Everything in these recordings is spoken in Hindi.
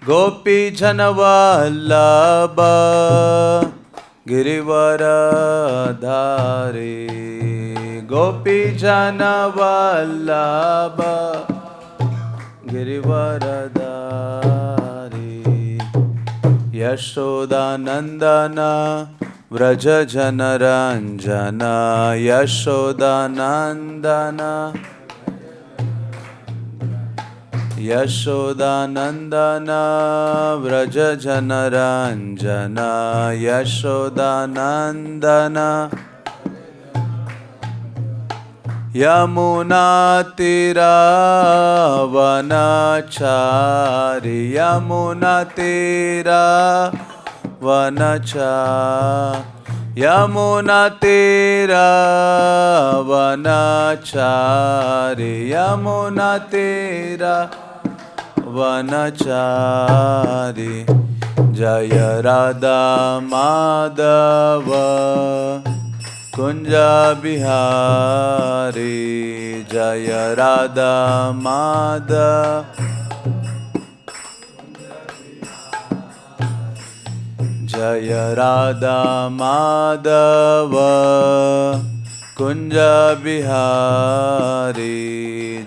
गोपीजनवल्लभ गिरिवरधारी गोपीजनवल्लभ गिरिवरधारी यशोदानंदन व्रज जनरंजन यशोदानंदन यशोदानंदन व्रज जनरंजन यशोदानंदन यमुनातीरावनचारि यमुनातीरावनचारि यमुनातीरावनचारि जय राधा माधव कुंज बिहारी जय राधा माधव जय राधा माधव कुंज बिहारी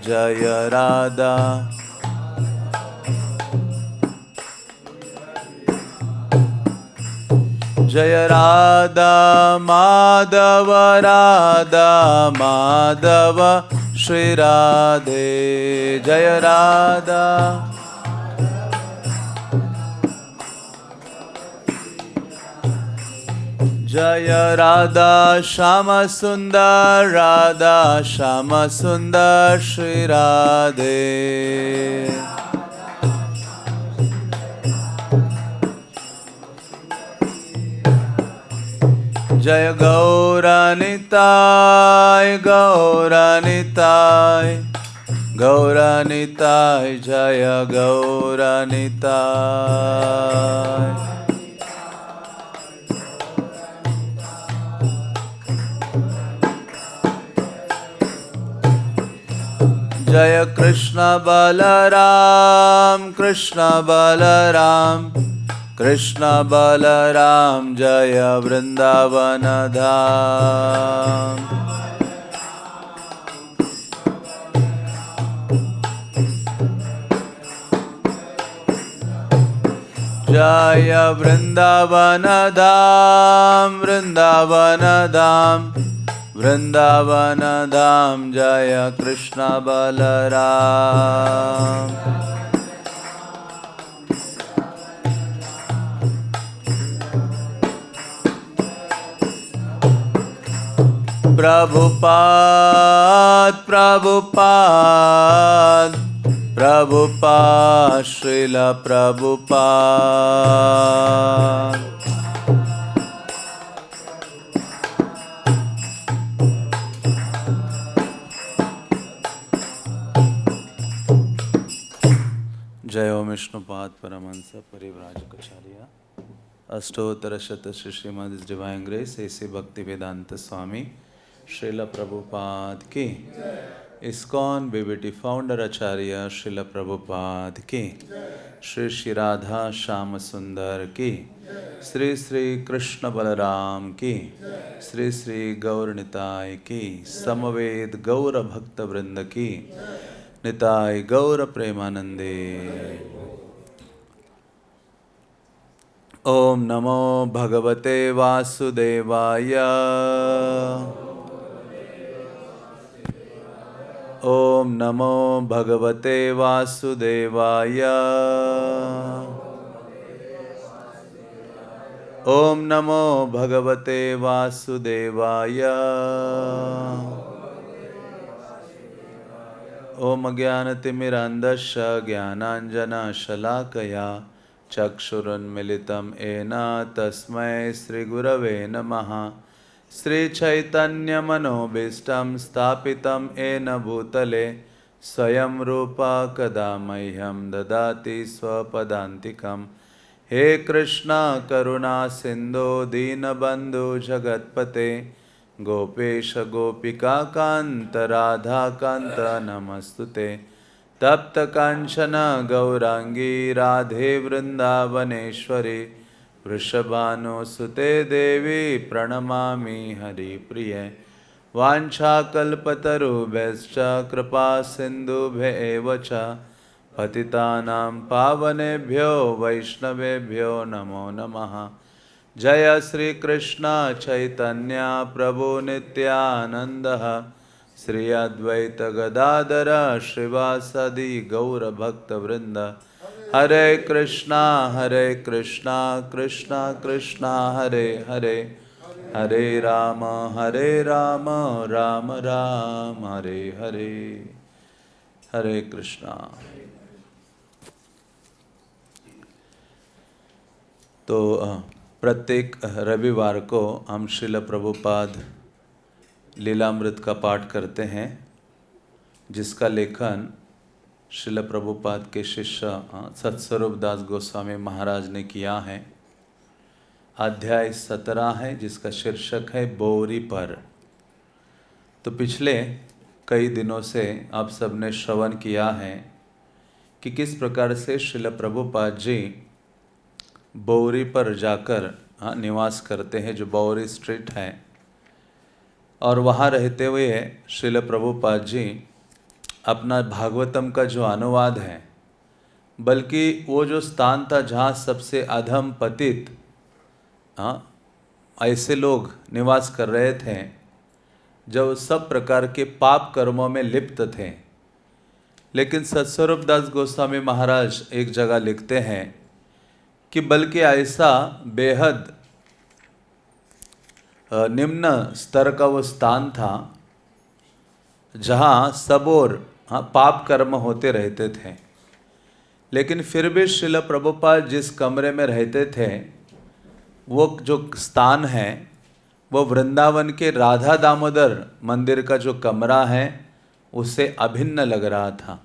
जय राधा जय राधा माधव राधा माधव श्री राधे जय राधा जय राधा श्याम सुंदर श्री राधे जय गौरानिताय गौरानिताय गौरानिताय जय गौरानिताय जय कृष्ण बलराम कृष्ण बलराम जय वृंदावन धाम जय वृंदावन धाम वृंदावन धाम जय कृष्ण बलराम प्रभुपाद श्रील प्रभुपाद जय ओम विष्णुपाद परमहंस परिव्राजकाचार्य अष्टोत्तर शत श्रीमद् डिवाइन ग्रेस ऐसे भक्ति वेदांत स्वामी श्रील प्रभुपाद की इस्कॉन बीबीटी फाउंडर आचार्य श्रील प्रभुपाद की श्री श्री राधा श्याम सुंदर की श्री श्री कृष्ण बलराम की श्री श्री गौर निताय की समवेद गौर भक्त वृंद की निताय गौर प्रेमानंदे ओम नमो भगवते वासुदेवाय ओम नमो भगवते वासुदेवाय ओम नमो भगवते वासुदेवाय ओम अज्ञानतिमिरान्धस्य ज्ञानाञ्जनशलाकया चक्षुरुन्मिलितं येन तस्मै श्रीगुरवे नमः श्रीचैतन्यमनोभीष्टं स्थापितं येन भूतले स्वयं रूपा कदा मह्यं ददाति स्वपदान्तिकं हे कृष्ण करुणा सिन्धो दीनबन्धु जगत्पते गोपेश गोपिका कांत राधा कांत नमस्तुते तप्त कांचन गौरांगी राधे वृंदावनेश्वरी वृषभानुसुते देवी प्रणमामि हरिप्रिये वाञ्छाकल्पतरुभ्यश्च कृपा सिन्धुभ्येव च पतितानां पावनेभ्यो वैष्णवेभ्यो नमो नमः। जय श्री कृष्ण चैतन्य प्रभु नित्यानंद श्री अद्वैत गदाधर श्रीवासदि गौर भक्त वृंद। हरे कृष्णा कृष्णा कृष्णा हरे हरे, हरे राम राम राम हरे हरे। हरे कृष्णा। तो प्रत्येक रविवार को हम श्रील प्रभुपाद लीलामृत का पाठ करते हैं, जिसका लेखन श्रील प्रभुपाद के शिष्य सत्स्वरूप दास गोस्वामी महाराज ने किया है। अध्याय 17 है, जिसका शीर्षक है बोरी पर। तो पिछले कई दिनों से आप सबने श्रवण किया है कि किस प्रकार से श्रील प्रभुपाद जी बौरी पर जाकर निवास करते हैं, जो बौरी स्ट्रीट है। और वहाँ रहते हुए श्रील प्रभुपाद जी अपना भागवतम का जो अनुवाद है, बल्कि वो जो स्थान था जहाँ सबसे अधम पतित ऐसे लोग निवास कर रहे थे, जो सब प्रकार के पाप कर्मों में लिप्त थे। लेकिन सत्स्वरूप दास गोस्वामी महाराज एक जगह लिखते हैं कि बल्कि ऐसा बेहद निम्न स्तर का वो स्थान था जहाँ सब और पाप कर्म होते रहते थे। लेकिन फिर भी श्रील प्रभुपाद जिस कमरे में रहते थे, वो जो स्थान है वो वृंदावन के राधा दामोदर मंदिर का जो कमरा है उससे अभिन्न लग रहा था,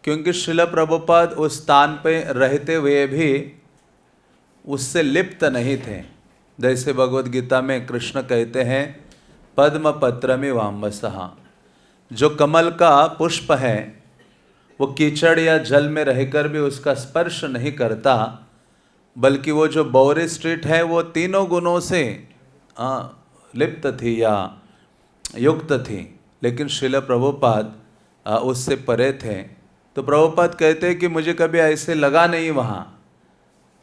क्योंकि श्रील प्रभुपाद उस स्थान पे रहते हुए भी उससे लिप्त नहीं थे। जैसे भगवद गीता में कृष्ण कहते हैं पद्म पत्रमि वाम्बसः, जो कमल का पुष्प है वो कीचड़ या जल में रहकर भी उसका स्पर्श नहीं करता, बल्कि वो जो बौरी स्ट्रीट है वो तीनों गुणों से लिप्त थी या युक्त थी। लेकिन श्रील प्रभुपाद उससे परे थे। तो प्रभुपाद कहते हैं कि मुझे कभी ऐसे लगा नहीं वहाँ,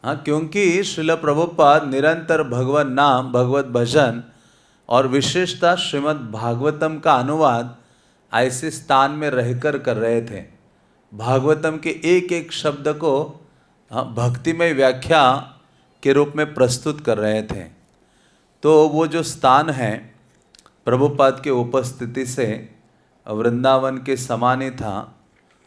क्योंकि श्रील प्रभुपाद निरंतर भगवत नाम, भगवत भजन और विशेषता श्रीमद् भागवतम का अनुवाद ऐसे स्थान में रहकर कर रहे थे। भागवतम के एक एक शब्द को भक्तिमय व्याख्या के रूप में प्रस्तुत कर रहे थे। तो वो जो स्थान है प्रभुपाद के उपस्थिति से वृंदावन के समान ही था।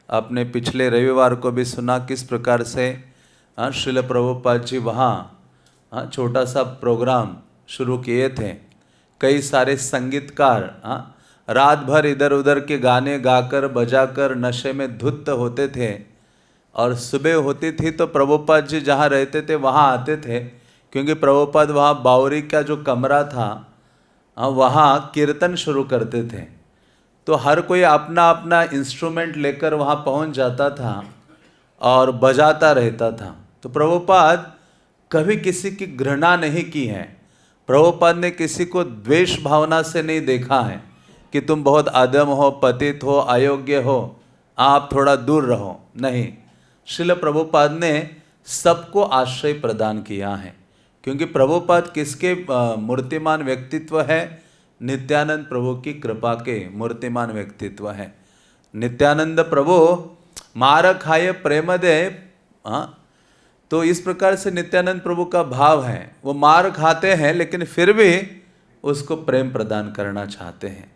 आपने पिछले रविवार को भी सुना किस प्रकार से श्रील प्रभुपाद जी वहाँ छोटा सा प्रोग्राम शुरू किए थे। कई सारे संगीतकार रात भर इधर उधर के गाने गाकर बजाकर नशे में धुत होते थे, और सुबह होती थी तो प्रभुपाद जी जहाँ रहते थे वहाँ आते थे, क्योंकि प्रभुपाद वहाँ बावरी का जो कमरा था वहाँ कीर्तन शुरू करते थे। तो हर कोई अपना अपना इंस्ट्रूमेंट लेकर वहाँ पहुँच जाता था और बजाता रहता था। तो प्रभुपाद कभी किसी की घृणा नहीं की है। प्रभुपाद ने किसी को द्वेष भावना से नहीं देखा है कि तुम बहुत अधम हो, पतित हो, अयोग्य हो, आप थोड़ा दूर रहो। नहीं, श्रील प्रभुपाद ने सबको आश्रय प्रदान किया है, क्योंकि प्रभुपाद किसके मूर्तिमान व्यक्तित्व है? नित्यानंद प्रभु की कृपा के मूर्तिमान व्यक्तित्व है। नित्यानंद प्रभु मार खाए प्रेम दे। तो इस प्रकार से नित्यानंद प्रभु का भाव है, वो मार खाते हैं लेकिन फिर भी उसको प्रेम प्रदान करना चाहते हैं।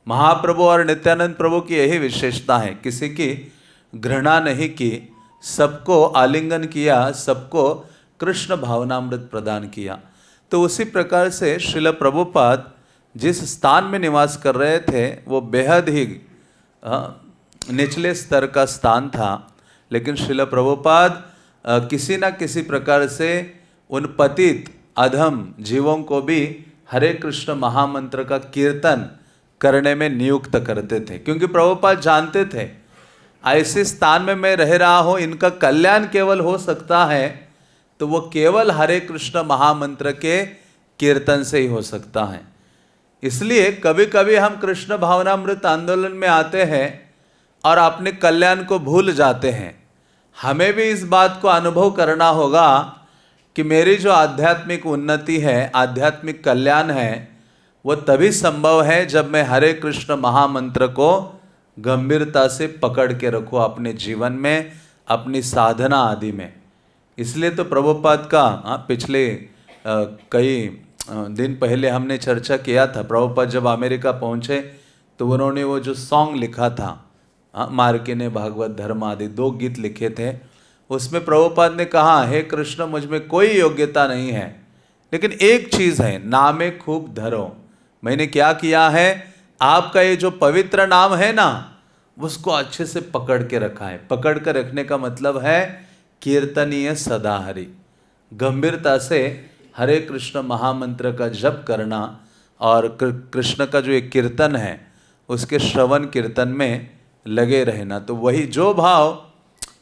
महाप्रभु और नित्यानंद प्रभु की यही विशेषता है, किसी की घृणा नहीं की, सबको आलिंगन किया, सबको कृष्ण भावनामृत प्रदान किया। तो उसी प्रकार से श्रील प्रभुपाद जिस स्थान में निवास कर रहे थे वो बेहद ही निचले स्तर का स्थान था। लेकिन श्रील प्रभुपाद किसी न किसी प्रकार से उन पतित अधम जीवों को भी हरे कृष्ण महामंत्र का कीर्तन करने में नियुक्त करते थे, क्योंकि प्रभुपाद जानते थे ऐसे स्थान में मैं रह रहा हूँ, इनका कल्याण केवल हो सकता है तो वो केवल हरे कृष्ण महामंत्र के कीर्तन से ही हो सकता है। इसलिए कभी कभी हम कृष्ण भावनामृत आंदोलन में आते हैं और अपने कल्याण को भूल जाते हैं। हमें भी इस बात को अनुभव करना होगा कि मेरी जो आध्यात्मिक उन्नति है, आध्यात्मिक कल्याण है, वो तभी संभव है जब मैं हरे कृष्ण महामंत्र को गंभीरता से पकड़ के रखूँ अपने जीवन में, अपनी साधना आदि में। इसलिए तो प्रभुपाद का पिछले कई दिन पहले हमने चर्चा किया था। प्रभुपाद जब अमेरिका पहुँचे तो उन्होंने वो जो सॉन्ग लिखा था मार्के ने भागवत धर्म आदि 2 गीत लिखे थे। उसमें प्रभुपाद ने कहा, हे कृष्ण मुझ में कोई योग्यता नहीं है, लेकिन एक चीज़ है, नामे खूब धरो। मैंने क्या किया है, आपका ये जो पवित्र नाम है ना, उसको अच्छे से पकड़ के रखा है। पकड़ कर रखने का मतलब है कीर्तनीय सदा हरि, गंभीरता से हरे कृष्ण महामंत्र का जप करना और कृष्ण का जो एक कीर्तन है उसके श्रवण कीर्तन में लगे रहना। तो वही जो भाव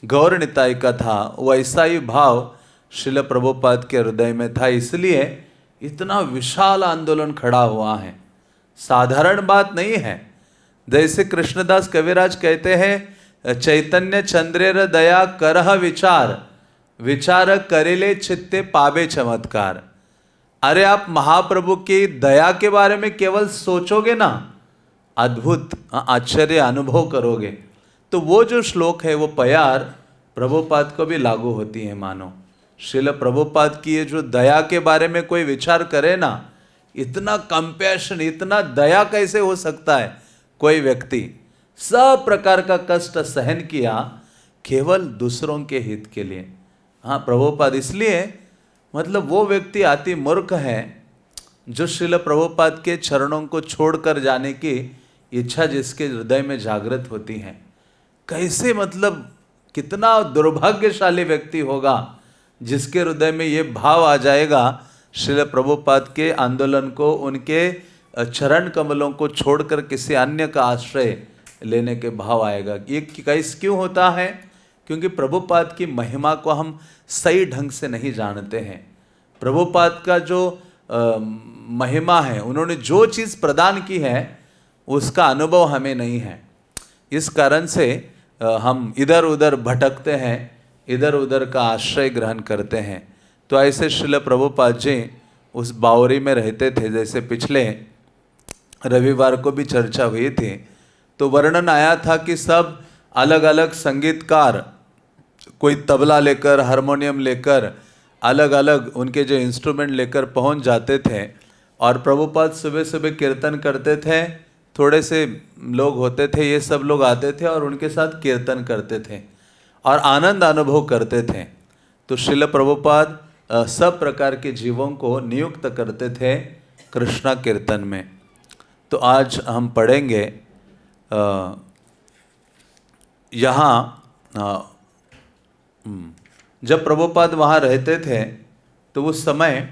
गौर निताई का था, वैसा ही भाव श्रील प्रभुपाद के हृदय में था। इसलिए इतना विशाल आंदोलन खड़ा हुआ है, साधारण बात नहीं है। जैसे कृष्णदास कविराज कहते हैं, चैतन्य चंद्रेर दया करह विचार, विचार करेले चित्ते पाबे चमत्कार। अरे आप महाप्रभु की दया के बारे में केवल सोचोगे ना, अद्भुत आश्चर्य अनुभव करोगे। तो वो जो श्लोक है वो प्यार प्रभुपाद को भी लागू होती है। मानो श्रील प्रभुपाद की ये जो दया के बारे में कोई विचार करे ना, इतना कंपैशन, इतना दया कैसे हो सकता है। कोई व्यक्ति सब प्रकार का कष्ट सहन किया केवल दूसरों के हित के लिए। हाँ, प्रभुपाद इसलिए मतलब वो व्यक्ति अति मूर्ख है जो श्रील प्रभुपाद के चरणों को छोड़कर जाने की इच्छा जिसके हृदय में जागृत होती है। कैसे मतलब कितना दुर्भाग्यशाली व्यक्ति होगा जिसके हृदय में ये भाव आ जाएगा, श्रील प्रभुपाद के आंदोलन को, उनके चरण कमलों को छोड़कर किसी अन्य का आश्रय लेने के भाव आएगा। ये कैसे क्यों होता है? क्योंकि प्रभुपाद की महिमा को हम सही ढंग से नहीं जानते हैं। प्रभुपाद का जो महिमा है, उन्होंने जो चीज़ प्रदान की है उसका अनुभव हमें नहीं है। इस कारण से हम इधर उधर भटकते हैं, इधर उधर का आश्रय ग्रहण करते हैं। तो ऐसे श्रील प्रभुपाद जी उस बावरी में रहते थे। जैसे पिछले रविवार को भी चर्चा हुई थी, तो वर्णन आया था कि सब अलग अलग संगीतकार, कोई तबला लेकर, हारमोनियम लेकर, अलग अलग उनके जो इंस्ट्रूमेंट लेकर पहुंच जाते थे और प्रभुपाद सुबह सुबह कीर्तन करते थे। थोड़े से लोग होते थे, ये सब लोग आते थे और उनके साथ कीर्तन करते थे और आनंद अनुभव करते थे। तो श्रील प्रभुपाद सब प्रकार के जीवों को नियुक्त करते थे कृष्णा कीर्तन में। तो आज हम पढ़ेंगे यहाँ जब प्रभुपाद वहाँ रहते थे तो उस समय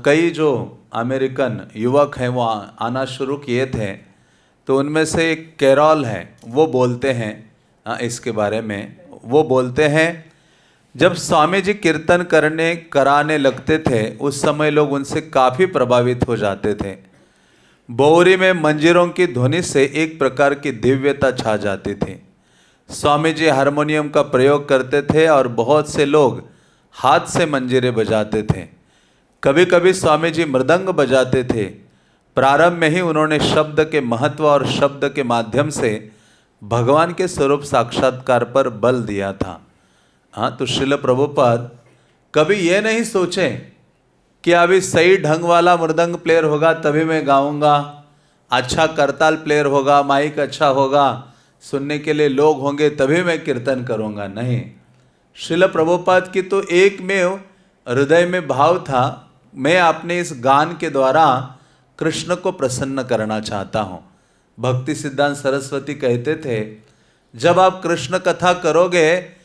कई जो अमेरिकन युवक हैं वो आना शुरू किए थे। तो उनमें से एक कैरोल है, वो बोलते हैं इसके बारे में। वो बोलते हैं जब स्वामी जी कीर्तन कराने लगते थे उस समय लोग उनसे काफ़ी प्रभावित हो जाते थे। बोरी में मंजीरों की ध्वनि से एक प्रकार की दिव्यता छा जाती थी। स्वामी जी हारमोनियम का प्रयोग करते थे और बहुत से लोग हाथ से मंजीरे बजाते थे। कभी कभी स्वामी जी मृदंग बजाते थे। प्रारंभ में ही उन्होंने शब्द के महत्व और शब्द के माध्यम से भगवान के स्वरूप साक्षात्कार पर बल दिया था। हाँ, तो श्रील प्रभुपाद कभी ये नहीं सोचे कि अभी सही ढंग वाला मृदंग प्लेयर होगा तभी मैं गाऊंगा, अच्छा करताल प्लेयर होगा, माइक अच्छा होगा, सुनने के लिए लोग होंगे तभी मैं कीर्तन करूंगा। नहीं, श्रील प्रभुपाद की तो एक में हृदय में भाव था, मैं अपने इस गान के द्वारा कृष्ण को प्रसन्न करना चाहता हूँ। भक्ति सिद्धांत सरस्वती कहते थे, जब आप कृष्ण कथा करोगे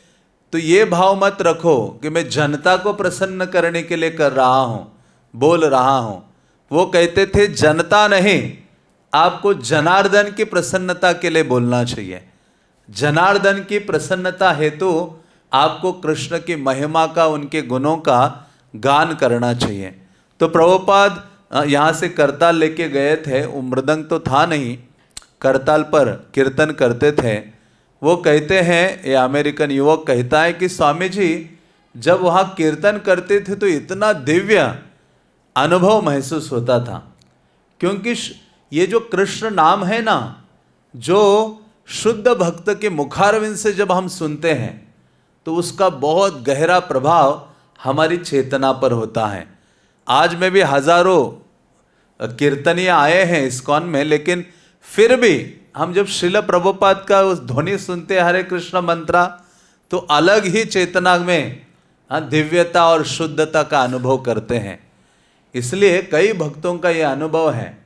तो ये भाव मत रखो कि मैं जनता को प्रसन्न करने के लिए कर रहा हूँ, बोल रहा हूँ। वो कहते थे जनता नहीं, आपको जनार्दन की प्रसन्नता के लिए बोलना चाहिए। जनार्दन की प्रसन्नता हेतु आपको कृष्ण की महिमा का, उनके गुणों का गान करना चाहिए। तो प्रभुपाद यहाँ से करताल लेके गए थे, वो मृदंग तो था नहीं, करताल पर कीर्तन करते थे। वो कहते हैं, ये अमेरिकन युवक कहता है कि स्वामी जी जब वहाँ कीर्तन करते थे तो इतना दिव्य अनुभव महसूस होता था, क्योंकि ये जो कृष्ण नाम है ना, जो शुद्ध भक्त के मुखारविंद से जब हम सुनते हैं तो उसका बहुत गहरा प्रभाव हमारी चेतना पर होता है। आज में भी हजारों कीर्तनीय आए हैं इस्कॉन में, लेकिन फिर भी हम जब श्रील प्रभुपाद का उस ध्वनि सुनते हैं, हरे कृष्ण मंत्रा, तो अलग ही चेतना में दिव्यता और शुद्धता का अनुभव करते हैं। इसलिए कई भक्तों का यह अनुभव है,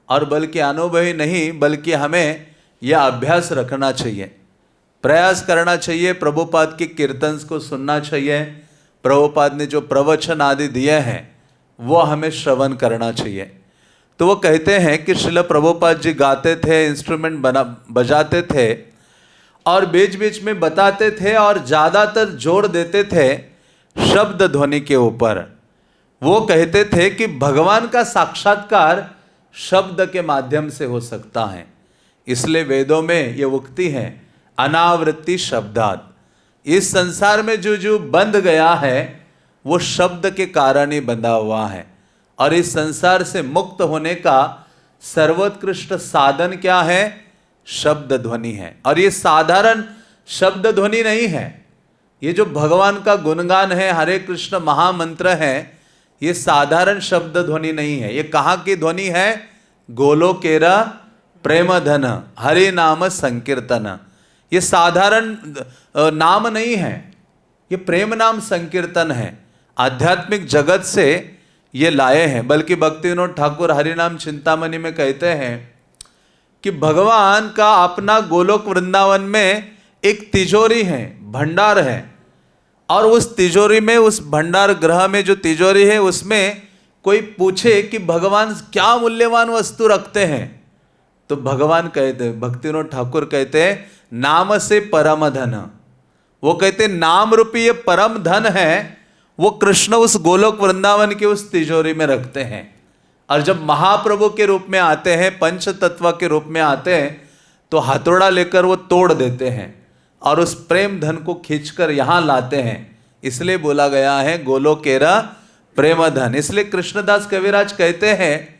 और बल्कि अनुभव ही नहीं बल्कि हमें यह अभ्यास रखना चाहिए, प्रयास करना चाहिए, प्रभुपाद के कीर्तन को सुनना चाहिए, प्रभुपाद ने जो प्रवचन आदि दिए हैं वो हमें श्रवण करना चाहिए। तो वो कहते हैं कि श्रील प्रभुपाद जी गाते थे, इंस्ट्रूमेंट बजाते थे और बीच बीच में बताते थे, और ज़्यादातर जोर देते थे शब्द ध्वनि के ऊपर। वो कहते थे कि भगवान का साक्षात्कार शब्द के माध्यम से हो सकता है, इसलिए वेदों में ये उक्ति है, अनावृत्ति शब्दात। इस संसार में जो बंध गया है वो शब्द के कारण ही बंधा हुआ है, और इस संसार से मुक्त होने का सर्वोत्कृष्ट साधन क्या है? शब्द ध्वनि है। और ये साधारण शब्द ध्वनि नहीं है, ये जो भगवान का गुणगान है, हरे कृष्ण महामंत्र है, ये साधारण शब्द ध्वनि नहीं है। ये कहाँ की ध्वनि है? गोलोकेरा प्रेम धन हरि नाम संकीर्तन। ये साधारण नाम नहीं है, ये प्रेम नाम संकीर्तन है, आध्यात्मिक जगत से ये लाए हैं। बल्कि भक्ति विनोद ठाकुर हरिनाम चिंतामणि में कहते हैं कि भगवान का अपना गोलोक वृंदावन में एक तिजोरी है, भंडार है, और उस तिजोरी में, उस भंडार ग्रह में जो तिजोरी है उसमें कोई पूछे कि भगवान क्या मूल्यवान वस्तु रखते हैं, तो भगवान कहते, भक्ति विनोद ठाकुर कहते हैं, नाम से परम धन। वो कहते नाम रूपी ये परम धन है, वो कृष्ण उस गोलोक वृंदावन के उस तिजोरी में रखते हैं। और जब महाप्रभु के रूप में आते हैं, पंच तत्व के रूप में आते हैं, तो हथौड़ा लेकर वो तोड़ देते हैं और उस प्रेम धन को खींचकर यहाँ लाते हैं। इसलिए बोला गया है गोलोकेरा प्रेम धन। इसलिए कृष्णदास कविराज कहते हैं,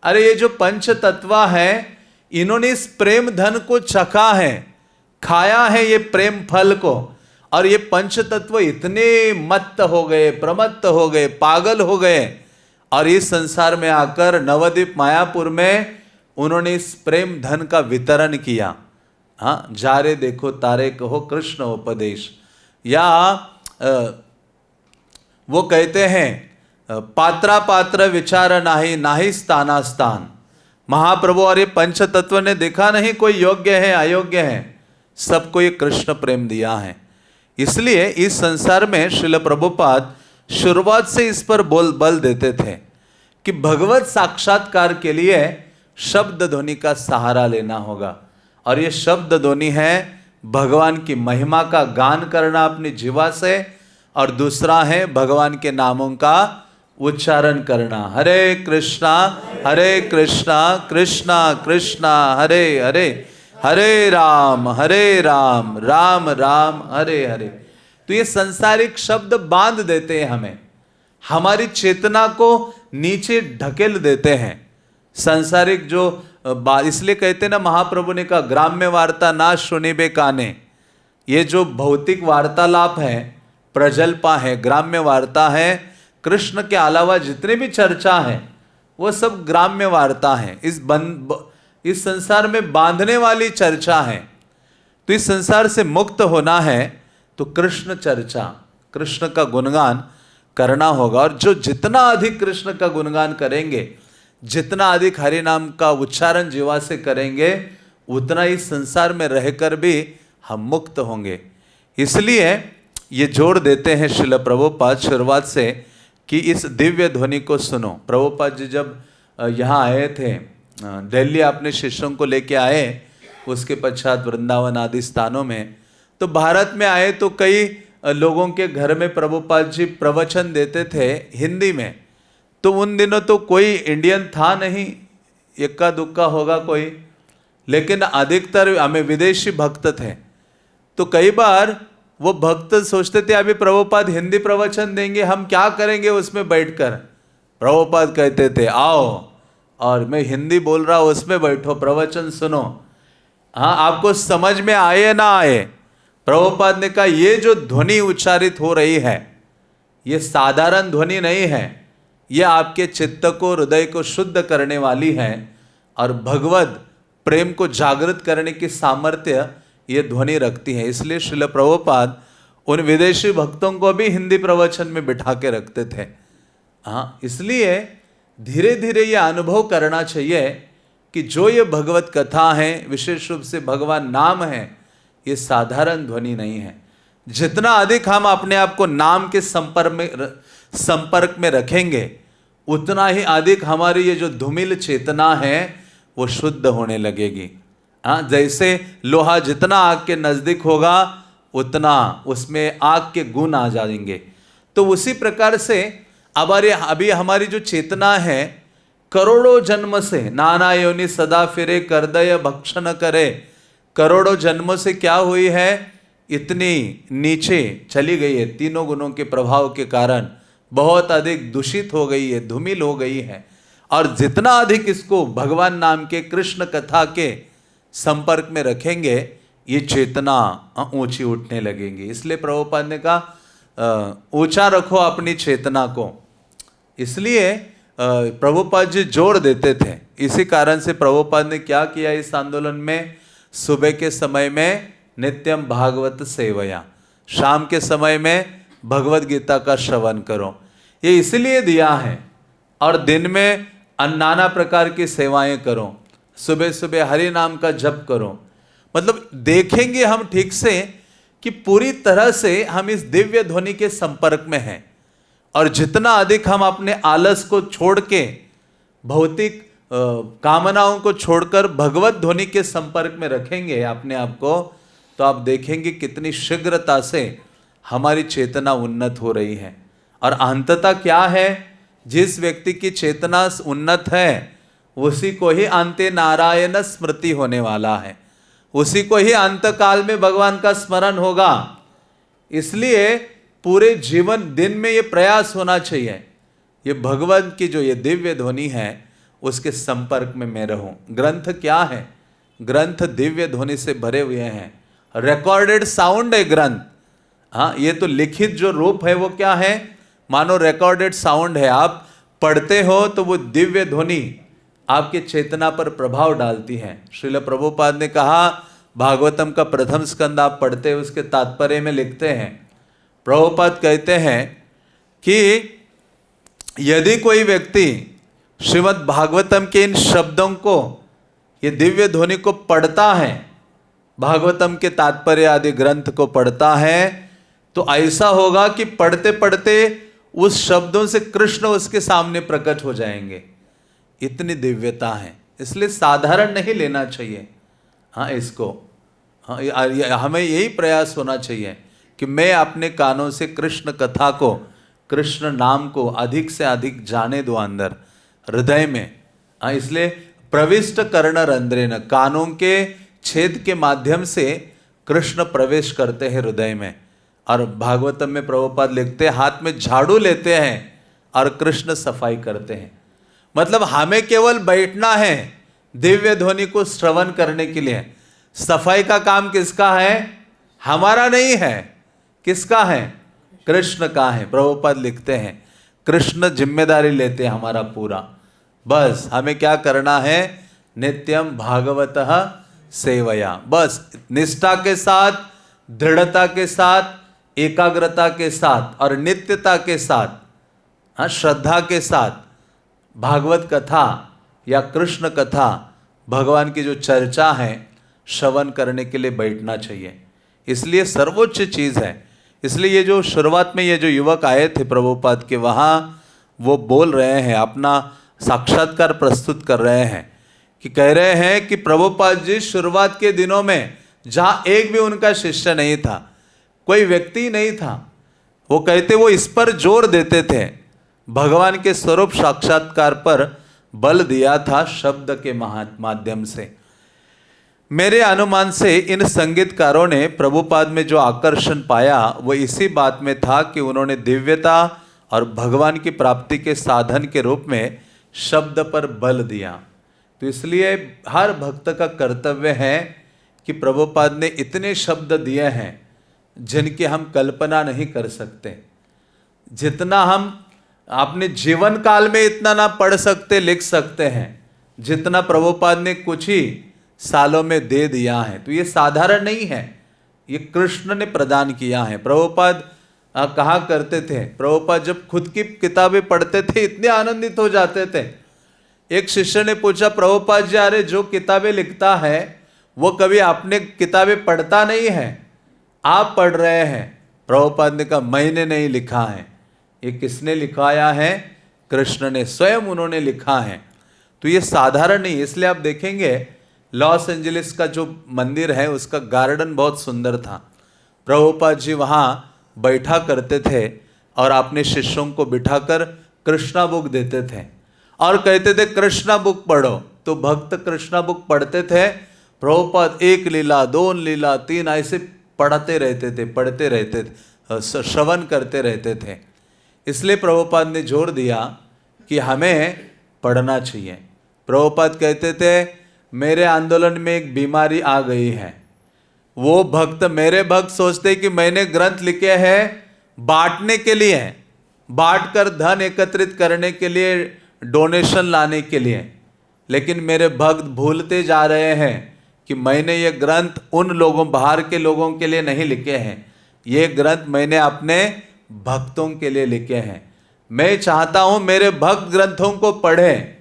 अरे ये जो पंच तत्व है, इन्होंने इस प्रेम धन को चखा है, खाया है ये प्रेम फल को, और ये पंच तत्व इतने मत्त हो गए, प्रमत्त हो गए, पागल हो गए, और इस संसार में आकर नवद्वीप मायापुर में उन्होंने इस प्रेम धन का वितरण किया। हाँ, जारे देखो तारे कहो कृष्ण उपदेश। या वो कहते हैं, पात्रा पात्र विचार नाही, नाही स्थाना स्थान। महाप्रभु और ये पंच तत्व ने देखा नहीं कोई योग्य है अयोग्य है, सबको ये कृष्ण प्रेम दिया है। इसलिए इस संसार में श्रील प्रभुपाद शुरुआत से इस पर बल देते थे कि भगवत साक्षात्कार के लिए शब्द ध्वनि का सहारा लेना होगा। और ये शब्द ध्वनि है भगवान की महिमा का गान करना अपनी जीवा से, और दूसरा है भगवान के नामों का उच्चारण करना। हरे कृष्णा कृष्णा कृष्णा हरे हरे, हरे राम राम राम हरे हरे। तो ये संसारिक शब्द बांध देते हैं हमें, हमारी चेतना को नीचे ढकेल देते हैं। सांसारिक जो इसलिए कहते ना, महाप्रभु ने कहा ग्राम्य वार्ता ना सुनिबे काने। ये जो भौतिक वार्तालाप है, प्रजल्पा है, ग्राम्य वार्ता है, कृष्ण के अलावा जितने भी चर्चा है वो सब ग्राम्य वार्ता है। इस संसार में बांधने वाली चर्चा है। तो इस संसार से मुक्त होना है तो कृष्ण चर्चा, कृष्ण का गुणगान करना होगा। और जो जितना अधिक कृष्ण का गुणगान करेंगे, जितना अधिक हरि नाम का उच्चारण जीवा से करेंगे, उतना इस संसार में रहकर भी हम मुक्त होंगे। इसलिए ये जोर देते हैं श्रील प्रभुपाद शुरुआत से कि इस दिव्य ध्वनि को सुनो। प्रभुपाद जी जब यहाँ आए थे दिल्ली, अपने शिष्यों को लेके आए, उसके पश्चात वृंदावन आदि स्थानों में। तो भारत में आए तो कई लोगों के घर में प्रभुपाद जी प्रवचन देते थे हिंदी में। तो उन दिनों तो कोई इंडियन था नहीं, इक्का दुक्का होगा कोई, लेकिन अधिकतर हमें विदेशी भक्त थे। तो कई बार वो भक्त सोचते थे अभी प्रभुपाद हिंदी प्रवचन देंगे, हम क्या करेंगे उसमें बैठकर। प्रभुपाद कहते थे आओ और मैं हिंदी बोल रहा हूँ उसमें बैठो, प्रवचन सुनो, हाँ आपको समझ में आए ना आए। प्रभुपाद ने कहा ये जो ध्वनि उच्चारित हो रही है ये साधारण ध्वनि नहीं है, ये आपके चित्त को, हृदय को शुद्ध करने वाली है और भगवत प्रेम को जागृत करने की सामर्थ्य ये ध्वनि रखती है। इसलिए श्रील प्रभुपाद उन विदेशी भक्तों को भी हिंदी प्रवचन में बिठा के रखते थे। हाँ, इसलिए धीरे धीरे ये अनुभव करना चाहिए कि जो ये भगवत कथा है, विशेष रूप से भगवान नाम है, ये साधारण ध्वनि नहीं है। जितना अधिक हम अपने आप को नाम के संपर्क में रखेंगे उतना ही अधिक हमारी ये जो धूमिल चेतना है वो शुद्ध होने लगेगी। हाँ, जैसे लोहा जितना आग के नजदीक होगा उतना उसमें आग के गुण आ जाएंगे। तो उसी प्रकार से अभी हमारी जो चेतना है करोड़ों जन्म से नाना योनि सदा फिरे करदय भक्षण करे, करोड़ों जन्मों से क्या हुई है, इतनी नीचे चली गई है, तीनों गुणों के प्रभाव के कारण बहुत अधिक दूषित हो गई है, धूमिल हो गई है। और जितना अधिक इसको भगवान नाम के कृष्ण कथा के संपर्क में रखेंगे ये चेतना ऊंची उठने लगेंगी। इसलिए प्रभुपाद ने कहा ऊंचा रखो अपनी चेतना को। इसलिए प्रभुपाद जी जोर देते थे। इसी कारण से प्रभुपाद ने क्या किया इस आंदोलन में, सुबह के समय में नित्यम भागवत सेवया, शाम के समय में भगवत गीता का श्रवण करो, ये इसलिए दिया है। और दिन में नाना प्रकार की सेवाएं करो, सुबह सुबह हरि नाम का जप करो। मतलब देखेंगे हम ठीक से कि पूरी तरह से हम इस दिव्य ध्वनि के संपर्क में हैं। और जितना अधिक हम अपने आलस को छोड़ के, भौतिक कामनाओं को छोड़कर भगवत ध्वनि के संपर्क में रखेंगे अपने आप को, तो आप देखेंगे कितनी शीघ्रता से हमारी चेतना उन्नत हो रही है। और अंततः क्या है, जिस व्यक्ति की चेतना उन्नत है उसी को ही अंते नारायण स्मृति होने वाला है, उसी को ही अंत काल में भगवान का स्मरण होगा। इसलिए पूरे जीवन दिन में ये प्रयास होना चाहिए, ये भगवान की जो ये दिव्य ध्वनि है उसके संपर्क में मैं रहूं। ग्रंथ क्या है, ग्रंथ दिव्य ध्वनि से भरे हुए हैं, रिकॉर्डेड साउंड है ग्रंथ। हाँ, ये तो लिखित जो रूप है वो क्या है, मानो रिकॉर्डेड साउंड है। आप पढ़ते हो तो वो दिव्य ध्वनि आपके चेतना पर प्रभाव डालती है। श्रील प्रभुपाद ने कहा, भागवतम का प्रथम स्कंद आप पढ़ते हैं, उसके तात्पर्य में लिखते हैं, प्रभुपाद कहते हैं कि यदि कोई व्यक्ति श्रीमद् भागवतम के इन शब्दों को, ये दिव्य ध्वनि को पढ़ता है, भागवतम के तात्पर्य आदि ग्रंथ को पढ़ता है, तो ऐसा होगा कि पढ़ते पढ़ते उस शब्दों से कृष्ण उसके सामने प्रकट हो जाएंगे। इतनी दिव्यता है, इसलिए साधारण नहीं लेना चाहिए। हाँ, इसको हमें यही प्रयास होना चाहिए कि मैं अपने कानों से कृष्ण कथा को, कृष्ण नाम को अधिक से अधिक जाने दो अंदर हृदय में। हाँ, इसलिए प्रविष्ट कर्ण रंध्रेन, कानों के छेद के माध्यम से कृष्ण प्रवेश करते हैं हृदय में। और भागवतम में प्रभुपाद लिखते हैं, हाथ में झाड़ू लेते हैं और कृष्ण सफाई करते हैं। मतलब हमें केवल बैठना है दिव्य ध्वनि को श्रवण करने के लिए। सफाई का काम किसका है, हमारा नहीं है, किसका है, कृष्ण का है। प्रभुपाद लिखते हैं कृष्ण जिम्मेदारी लेते हैं हमारा पूरा। बस हमें क्या करना है, नित्यम भागवतः सेवया, बस निष्ठा के साथ, दृढ़ता के साथ, एकाग्रता के साथ और नित्यता के साथ, हाँ, श्रद्धा के साथ भागवत कथा या कृष्ण कथा, भगवान की जो चर्चा है, श्रवण करने के लिए बैठना चाहिए। इसलिए सर्वोच्च चीज़ है। इसलिए ये जो शुरुआत में ये जो युवक आए थे प्रभुपाद के वहाँ, वो बोल रहे हैं, अपना साक्षात्कार प्रस्तुत कर रहे हैं कि कह रहे हैं कि प्रभुपाद जी शुरुआत के दिनों में जहां एक भी उनका शिष्य नहीं था, कोई व्यक्ति नहीं था, वो कहते वो इस पर जोर देते थे, भगवान के स्वरूप साक्षात्कार पर बल दिया था शब्द के माध्यम से। मेरे अनुमान से इन संगीतकारों ने प्रभुपाद में जो आकर्षण पाया वो इसी बात में था कि उन्होंने दिव्यता और भगवान की प्राप्ति के साधन के रूप में शब्द पर बल दिया। तो इसलिए हर भक्त का कर्तव्य है कि प्रभुपाद ने इतने शब्द दिए हैं जिनकी हम कल्पना नहीं कर सकते, जितना हम अपने जीवन काल में इतना ना पढ़ सकते लिख सकते हैं, जितना प्रभुपाद ने कुछ ही सालों में दे दिया है। तो ये साधारण नहीं है, ये कृष्ण ने प्रदान किया है। प्रभुपाद कहा करते थे, प्रभुपाद जब खुद की किताबें पढ़ते थे इतने आनंदित हो जाते थे। एक शिष्य ने पूछा, प्रभुपाद जी अरे जो किताबें लिखता है वो कभी आपने किताबें पढ़ता नहीं है, आप पढ़ रहे हैं। प्रभुपाद ने कहा मैंने नहीं लिखा है, ये किसने लिखाया है? कृष्ण ने, स्वयं उन्होंने लिखा है। तो ये साधारण नहीं। इसलिए आप देखेंगे लॉस एंजलिस का जो मंदिर है उसका गार्डन बहुत सुंदर था। प्रभुपाद जी वहाँ बैठा करते थे और अपने शिष्यों को बिठाकर कृष्णा बुक देते थे और कहते थे कृष्णा बुक पढ़ो। तो भक्त कृष्णा बुक पढ़ते थे। प्रभुपाद 1 लीला 2 लीला 3 ऐसे पढ़ते रहते थे, पढ़ते रहते थे, श्रवण करते रहते थे। इसलिए प्रभुपाद ने जोर दिया कि हमें पढ़ना चाहिए। प्रभुपाद कहते थे मेरे आंदोलन में एक बीमारी आ गई है। वो भक्त, मेरे भक्त सोचते कि मैंने ग्रंथ लिखे हैं बांटने के लिए, बांट कर धन एकत्रित करने के लिए, डोनेशन लाने के लिए, लेकिन मेरे भक्त भूलते जा रहे हैं कि मैंने ये ग्रंथ उन लोगों, बाहर के लोगों के लिए नहीं लिखे हैं, ये ग्रंथ मैंने अपने भक्तों के लिए लिखे हैं। मैं चाहता हूं मेरे भक्त ग्रंथों को पढ़ें।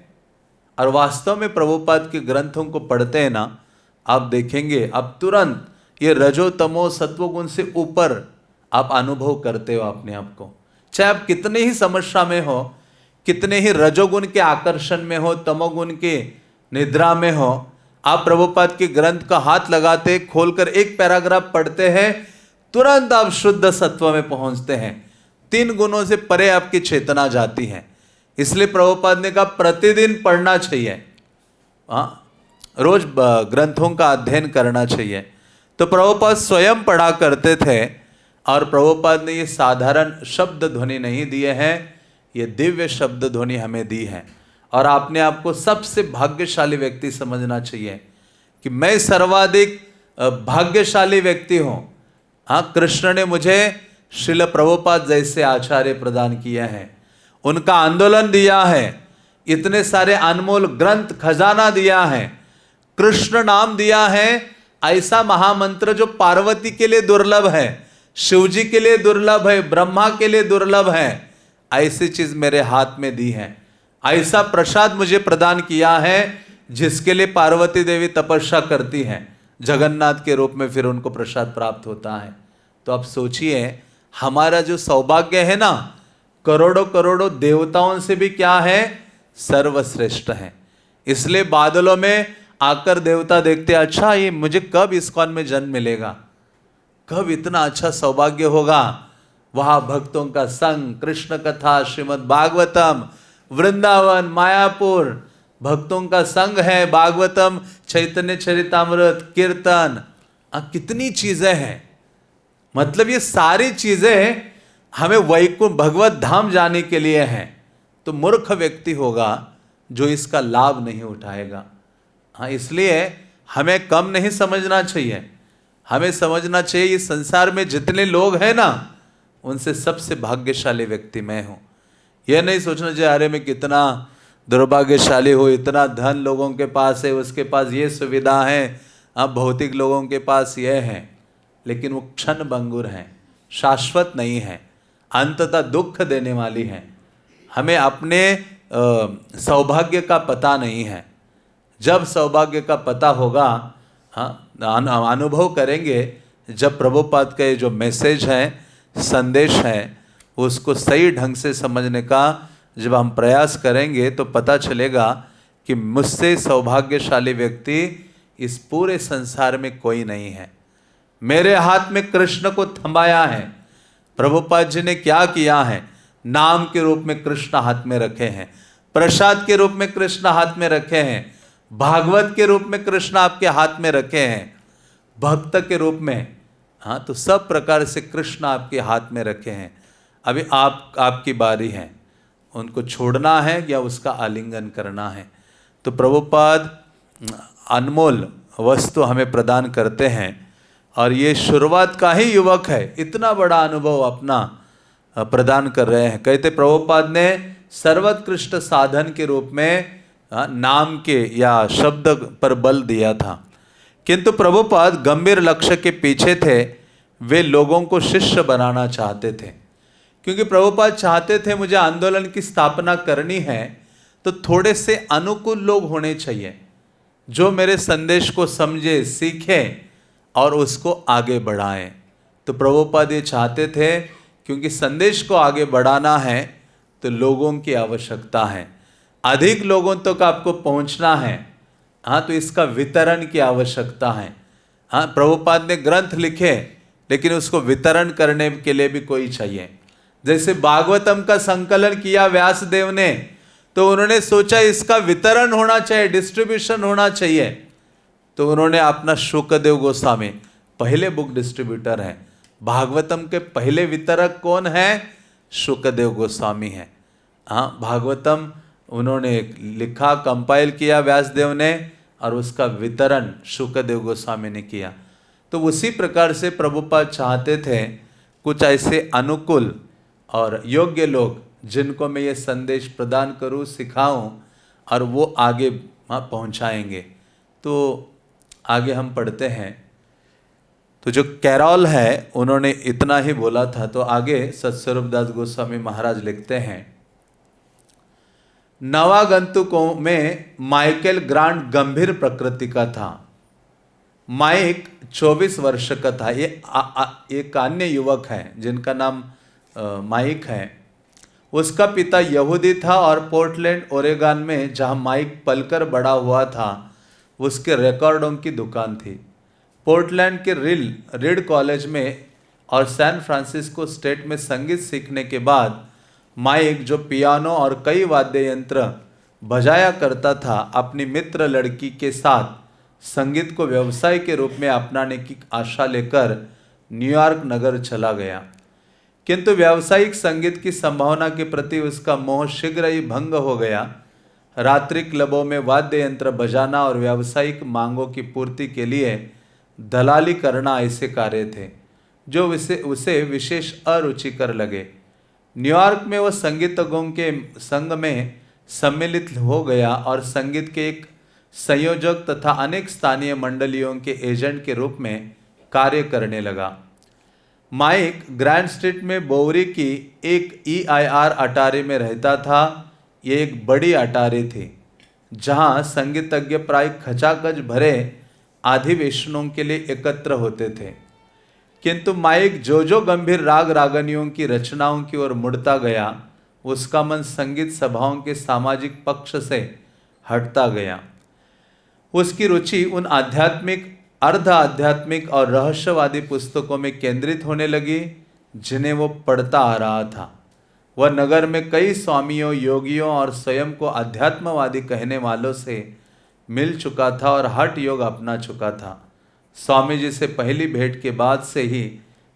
और वास्तव में प्रभुपाद के ग्रंथों को पढ़ते हैं ना, आप देखेंगे अब तुरंत ये रजो तमो सत्वगुण से ऊपर आप अनुभव करते हो अपने आप को। चाहे आप कितने ही समस्या में हो, कितने ही रजोगुण के आकर्षण में हो, तमोगुण के निद्रा में हो, आप प्रभुपाद के ग्रंथ का हाथ लगाते, खोलकर एक पैराग्राफ पढ़ते हैं, तुरंत आप शुद्ध सत्व में पहुंचते हैं। 3 गुणों से परे आपकी चेतना जाती है। इसलिए प्रभुपाद ने कहा प्रतिदिन पढ़ना चाहिए, रोज ग्रंथों का अध्ययन करना चाहिए। तो प्रभुपाद स्वयं पढ़ा करते थे और प्रभुपाद ने ये साधारण शब्द ध्वनि नहीं दिए हैं, ये दिव्य शब्द ध्वनि हमें दी है। और आपने आपको सबसे भाग्यशाली व्यक्ति समझना चाहिए कि मैं सर्वाधिक भाग्यशाली व्यक्ति हूँ। हाँ, कृष्ण ने मुझे श्रील प्रभुपाद जैसे आचार्य प्रदान किए हैं, उनका आंदोलन दिया है, इतने सारे अनमोल ग्रंथ खजाना दिया है, कृष्ण नाम दिया है, ऐसा महामंत्र जो पार्वती के लिए दुर्लभ है, शिवजी के लिए दुर्लभ है, ब्रह्मा के लिए दुर्लभ है, ऐसी चीज मेरे हाथ में दी है। ऐसा प्रसाद मुझे प्रदान किया है जिसके लिए पार्वती देवी तपस्या करती हैं, जगन्नाथ के रूप में फिर उनको प्रसाद प्राप्त होता है। तो आप सोचिए हमारा जो सौभाग्य है ना, करोड़ों करोड़ों देवताओं से भी क्या है, सर्वश्रेष्ठ है। इसलिए बादलों में आकर देवता देखते, अच्छा ये मुझे कब इस्कॉन में जन्म मिलेगा, कब इतना अच्छा सौभाग्य होगा। वहां भक्तों का संग, कृष्ण कथा, श्रीमद् भागवतम, वृंदावन, मायापुर, भक्तों का संग है, भागवतम, चैतन्य चरितामृत, कीर्तन, कितनी चीजें हैं। मतलब ये सारी चीजें हमें वैकुंठ भगवत धाम जाने के लिए हैं। तो मूर्ख व्यक्ति होगा जो इसका लाभ नहीं उठाएगा। हाँ, इसलिए हमें कम नहीं समझना चाहिए, हमें समझना चाहिए इस संसार में जितने लोग हैं ना, उनसे सबसे भाग्यशाली व्यक्ति मैं हूँ। यह नहीं सोचना चाहिए अरे मैं कितना दुर्भाग्यशाली हूँ, इतना धन लोगों के पास है, उसके पास ये सुविधा है, अब भौतिक लोगों के पास ये है, लेकिन वो क्षण भंगुर हैं, शाश्वत नहीं है, अंततः दुख देने वाली है। हमें अपने सौभाग्य का पता नहीं है। जब सौभाग्य का पता होगा, हाँ, अनुभव करेंगे, जब प्रभुपाद का जो मैसेज है, संदेश है, उसको सही ढंग से समझने का जब हम प्रयास करेंगे तो पता चलेगा कि मुझसे सौभाग्यशाली व्यक्ति इस पूरे संसार में कोई नहीं है। मेरे हाथ में कृष्ण को थमाया है। प्रभुपाद जी ने क्या किया है? नाम के रूप में कृष्ण हाथ में रखे हैं, प्रसाद के रूप में कृष्ण हाथ में रखे हैं, भागवत के रूप में कृष्ण आपके हाथ में रखे हैं, भक्त के रूप में, हाँ, तो सब प्रकार से कृष्ण आपके हाथ में रखे हैं। अभी आपकी बारी है, उनको छोड़ना है या उसका आलिंगन करना है। तो प्रभुपाद अनमोल वस्तु हमें प्रदान करते हैं और ये शुरुआत का ही युवक है, इतना बड़ा अनुभव अपना प्रदान कर रहे हैं। कहते प्रभुपाद ने सर्वोत्कृष्ट साधन के रूप में नाम के या शब्द पर बल दिया था, किंतु प्रभुपाद गंभीर लक्ष्य के पीछे थे। वे लोगों को शिष्य बनाना चाहते थे, क्योंकि प्रभुपाद चाहते थे मुझे आंदोलन की स्थापना करनी है तो थोड़े से अनुकूल लोग होने चाहिए, जो मेरे संदेश को समझे, सीखे और उसको आगे बढ़ाएं। तो प्रभुपाद ये चाहते थे, क्योंकि संदेश को आगे बढ़ाना है तो लोगों की आवश्यकता है, अधिक लोगों तक आपको पहुंचना है, हाँ, तो इसका वितरण की आवश्यकता है। हाँ, प्रभुपाद ने ग्रंथ लिखे लेकिन उसको वितरण करने के लिए भी कोई चाहिए। जैसे भागवतम का संकलन किया व्यासदेव ने, तो उन्होंने सोचा इसका वितरण होना चाहिए, डिस्ट्रीब्यूशन होना चाहिए, तो उन्होंने अपना शुकदेव गोस्वामी पहले बुक डिस्ट्रीब्यूटर हैं। भागवतम के पहले वितरक कौन है? शुकदेव गोस्वामी हैं। हाँ, भागवतम उन्होंने लिखा, कंपाइल किया व्यासदेव ने, और उसका वितरण शुकदेव गोस्वामी ने किया। तो उसी प्रकार से प्रभुपाद चाहते थे कुछ ऐसे अनुकूल और योग्य लोग जिनको मैं ये संदेश प्रदान करूं, सिखाऊं और वो आगे पहुंचाएंगे। तो आगे हम पढ़ते हैं। तो जो कैरॉल है उन्होंने इतना ही बोला था। तो आगे सत्स्वरूपदास गोस्वामी महाराज लिखते हैं, नवागंतुकों में माइकल ग्रांट गंभीर प्रकृति का था। माइक 24 वर्ष का था। ये एक अन्य युवक है जिनका नाम माइक है। उसका पिता यहूदी था और पोर्टलैंड ओरेगन में जहां माइक पलकर बड़ा हुआ था उसके रिकॉर्डों की दुकान थी। पोर्टलैंड के रीड कॉलेज में और सैन फ्रांसिस्को स्टेट में संगीत सीखने के बाद माइक, जो पियानो और कई वाद्य यंत्र बजाया करता था, अपनी मित्र लड़की के साथ संगीत को व्यवसाय के रूप में अपनाने की आशा लेकर न्यूयॉर्क नगर चला गया। किंतु व्यावसायिक संगीत की संभावना के प्रति उसका मोह शीघ्र ही भंग हो गया। रात्रि क्लबों में वाद्य यंत्र बजाना और व्यावसायिक मांगों की पूर्ति के लिए दलाली करना ऐसे कार्य थे जो उसे विशेष अरुचिकर लगे। न्यूयॉर्क में वह संगीतज्ञों के संघ में सम्मिलित हो गया और संगीत के एक संयोजक तथा अनेक स्थानीय मंडलियों के एजेंट के रूप में कार्य करने लगा। माइक ग्रैंड स्ट्रीट में बोवरी की एक EIR अटारी में रहता था। ये एक बड़ी अटारी थी जहां संगीतज्ञ प्राय खचाखच भरे अधिवेशनों के लिए एकत्र होते थे। किंतु माइक जो गंभीर राग रागनियों की रचनाओं की ओर मुड़ता गया, उसका मन संगीत सभाओं के सामाजिक पक्ष से हटता गया। उसकी रुचि उन आध्यात्मिक, अर्ध आध्यात्मिक और रहस्यवादी पुस्तकों में केंद्रित होने लगी जिन्हें वो पढ़ता आ रहा था। वह नगर में कई स्वामियों, योगियों और स्वयं को अध्यात्मवादी कहने वालों से मिल चुका था और हठ योग अपना चुका था। स्वामी जी से पहली भेंट के बाद से ही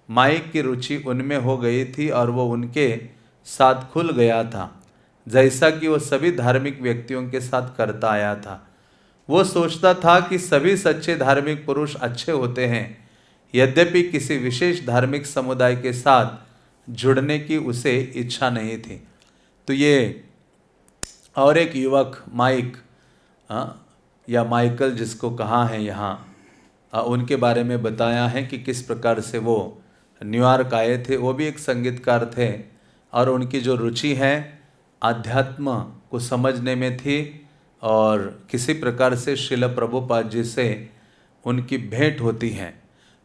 माइक की रुचि उनमें हो गई थी और वो उनके साथ खुल गया था, जैसा कि वो सभी धार्मिक व्यक्तियों के साथ करता आया था। वो सोचता था कि सभी सच्चे धार्मिक पुरुष अच्छे होते हैं, यद्यपि किसी विशेष धार्मिक समुदाय के साथ जुड़ने की उसे इच्छा नहीं थी। तो ये और एक युवक माइक या माइकल जिसको कहा है यहाँ, उनके बारे में बताया है कि किस प्रकार से वो न्यूयॉर्क आए थे। वो भी एक संगीतकार थे और उनकी जो रुचि है आध्यात्म को समझने में थी और किसी प्रकार से श्रील प्रभुपाद जी से उनकी भेंट होती है।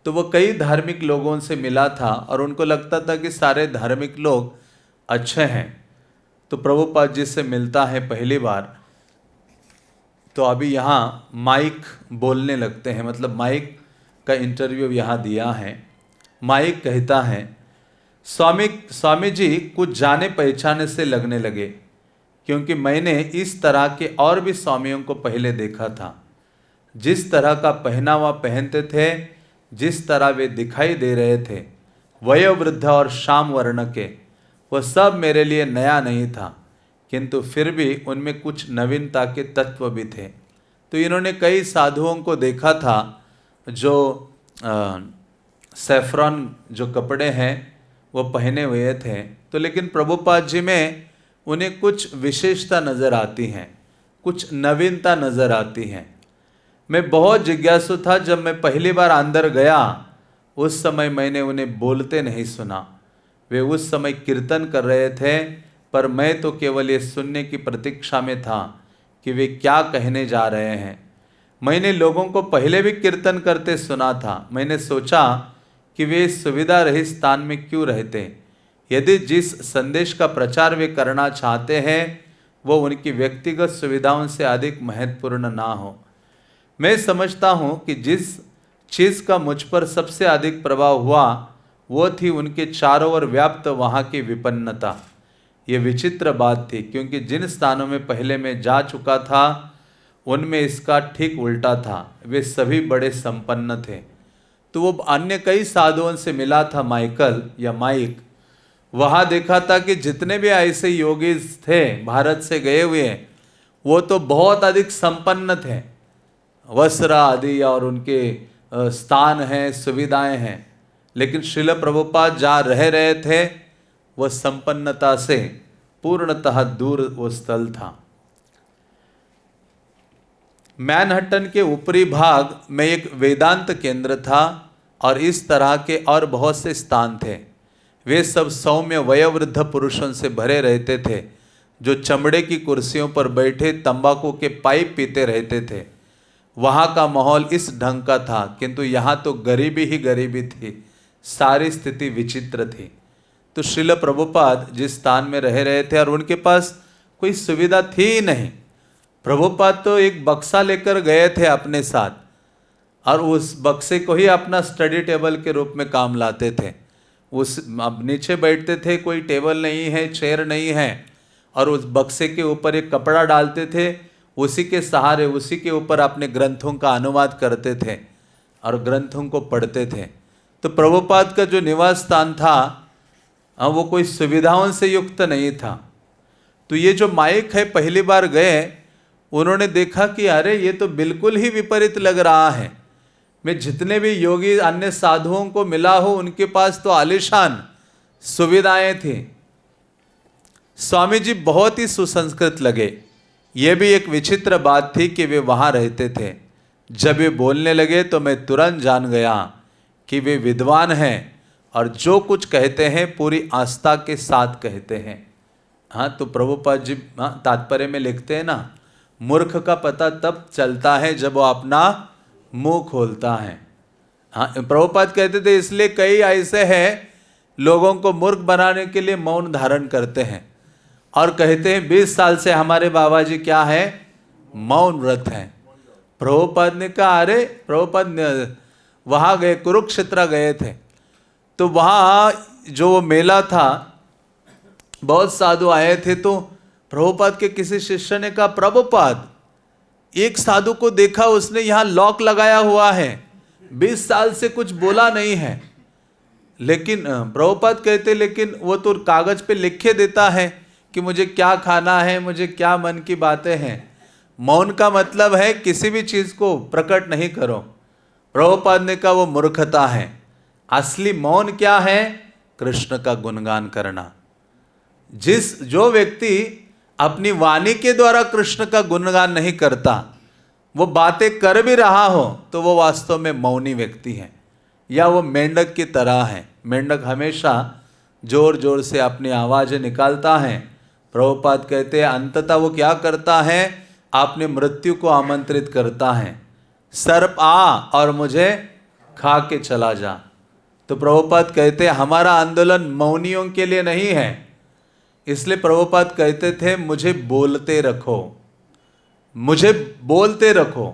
तो वो कई धार्मिक लोगों से मिला था और उनको लगता था कि सारे धार्मिक लोग अच्छे हैं। तो प्रभुपाद जी से मिलता है पहली बार तो अभी यहाँ माइक बोलने लगते हैं, मतलब माइक का इंटरव्यू यहाँ दिया है। माइक कहता है, स्वामी जी कुछ जाने पहचाने से लगने लगे, क्योंकि मैंने इस तरह के और भी स्वामियों को पहले देखा था। जिस तरह का पहनावा पहनते थे, जिस तरह वे दिखाई दे रहे थे, वयोवृद्ध और श्याम वर्ण के, वह सब मेरे लिए नया नहीं था, किंतु फिर भी उनमें कुछ नवीनता के तत्व भी थे। तो इन्होंने कई साधुओं को देखा था जो सैफरॉन जो कपड़े हैं वो पहने हुए थे, तो लेकिन प्रभुपाद जी में उन्हें कुछ विशेषता नज़र आती हैं, कुछ नवीनता नज़र आती हैं। मैं बहुत जिज्ञासु था। जब मैं पहली बार अंदर गया उस समय मैंने उन्हें बोलते नहीं सुना। वे उस समय कीर्तन कर रहे थे, पर मैं तो केवल ये सुनने की प्रतीक्षा में था कि वे क्या कहने जा रहे हैं। मैंने लोगों को पहले भी कीर्तन करते सुना था। मैंने सोचा कि वे सुविधा रहित स्थान में क्यों रहते। यदि जिस संदेश का प्रचार वे करना चाहते हैं वो उनकी व्यक्तिगत सुविधाओं से अधिक महत्वपूर्ण ना हो। मैं समझता हूँ कि जिस चीज़ का मुझ पर सबसे अधिक प्रभाव हुआ वो थी उनके चारों ओर व्याप्त वहाँ की विपन्नता। ये विचित्र बात थी, क्योंकि जिन स्थानों में पहले मैं जा चुका था उनमें इसका ठीक उल्टा था। वे सभी बड़े संपन्न थे। तो वो अन्य कई साधुओं से मिला था माइक। वहाँ देखा था कि जितने भी ऐसे योगी थे भारत से गए हुए, वो तो बहुत अधिक संपन्न थे, वस्त्र आदि और उनके स्थान हैं, सुविधाएं हैं। लेकिन श्रील प्रभुपाद जहाँ रह रहे थे वह संपन्नता से पूर्णतः दूर वो स्थल था। मैनहट्टन के ऊपरी भाग में एक वेदांत केंद्र था और इस तरह के और बहुत से स्थान थे। वे सब सौम्य वयोवृद्ध पुरुषों से भरे रहते थे, जो चमड़े की कुर्सियों पर बैठे तंबाकू के पाइप पीते रहते थे। वहाँ का माहौल इस ढंग का था, किंतु यहाँ तो गरीबी ही गरीबी थी। सारी स्थिति विचित्र थी। तो श्रील प्रभुपाद जिस स्थान में रह रहे थे और उनके पास कोई सुविधा थी ही नहीं। प्रभुपाद तो एक बक्सा लेकर गए थे अपने साथ, और उस बक्से को ही अपना स्टडी टेबल के रूप में काम लाते थे। उस अब नीचे बैठते थे, कोई टेबल नहीं है, चेयर नहीं है, और उस बक्से के ऊपर एक कपड़ा डालते थे, उसी के सहारे उसी के ऊपर अपने ग्रंथों का अनुवाद करते थे और ग्रंथों को पढ़ते थे। तो प्रभुपाद का जो निवास स्थान था वो कोई सुविधाओं से युक्त नहीं था। तो ये जो माइक है, पहली बार गए, उन्होंने देखा कि अरे ये तो बिल्कुल ही विपरीत लग रहा है। मैं जितने भी योगी अन्य साधुओं को मिला हूँ उनके पास तो आलीशान सुविधाएं थी। स्वामी जी बहुत ही सुसंस्कृत लगे। ये भी एक विचित्र बात थी कि वे वहाँ रहते थे। जब वे बोलने लगे तो मैं तुरंत जान गया कि वे विद्वान हैं और जो कुछ कहते हैं पूरी आस्था के साथ कहते हैं। हाँ, तो प्रभुपाद जी तात्पर्य में लिखते हैं ना, मूर्ख का पता तब चलता है जब वो अपना मुंह खोलता है। हाँ, प्रभुपाद कहते थे इसलिए कई ऐसे हैं लोगों को मूर्ख बनाने के लिए मौन धारण करते हैं और कहते हैं 20 साल से हमारे बाबा जी क्या है, मौन व्रत हैं। प्रभुपाद ने कहा अरे, प्रभुपाद वहाँ गए, कुरुक्षेत्र गए थे, तो वहाँ जो वो मेला था बहुत साधु आए थे। तो प्रभुपाद के किसी शिष्य ने कहा प्रभुपाद, एक साधु को देखा उसने यहाँ लॉक लगाया हुआ है, 20 साल से कुछ बोला नहीं है। लेकिन प्रभुपाद कहते लेकिन वो तो कागज पे लिखे देता है कि मुझे क्या खाना है, मुझे क्या मन की बातें हैं। मौन का मतलब है किसी भी चीज़ को प्रकट नहीं करो। प्रभुपाद ने कहा वो मूर्खता है। असली मौन क्या है? कृष्ण का गुणगान करना। जो व्यक्ति अपनी वाणी के द्वारा कृष्ण का गुणगान नहीं करता, वो बातें कर भी रहा हो तो वो वास्तव में मौनी व्यक्ति है, या वो मेंढक की तरह है। मेंढक हमेशा जोर जोर से अपनी आवाज़ें निकालता है। प्रभुपाद कहते हैं अंततः वो क्या करता है, अपने मृत्यु को आमंत्रित करता है, सर्प आ और मुझे खा के चला जा। तो प्रभुपाद कहते हैं हमारा आंदोलन मौनियों के लिए नहीं है। इसलिए प्रभुपाद कहते थे मुझे बोलते रखो, मुझे बोलते रखो।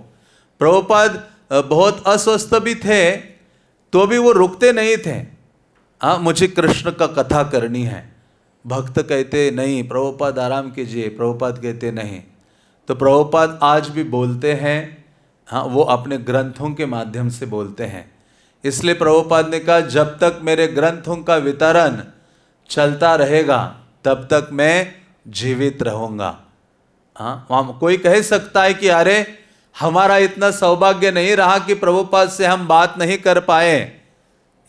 प्रभुपाद बहुत अस्वस्थ भी थे तो भी वो रुकते नहीं थे। हाँ, मुझे कृष्ण का कथा करनी है। भक्त कहते नहीं प्रभुपाद आराम कीजिए, प्रभुपाद कहते नहीं। तो प्रभुपाद आज भी बोलते हैं। हाँ, वो अपने ग्रंथों के माध्यम से बोलते हैं। इसलिए प्रभुपाद ने कहा जब तक मेरे ग्रंथों का वितरण चलता रहेगा तब तक मैं जीवित रहूँगा। हाँ, वहाँ कोई कह सकता है कि अरे हमारा इतना सौभाग्य नहीं रहा कि प्रभुपाद से हम बात नहीं कर पाए,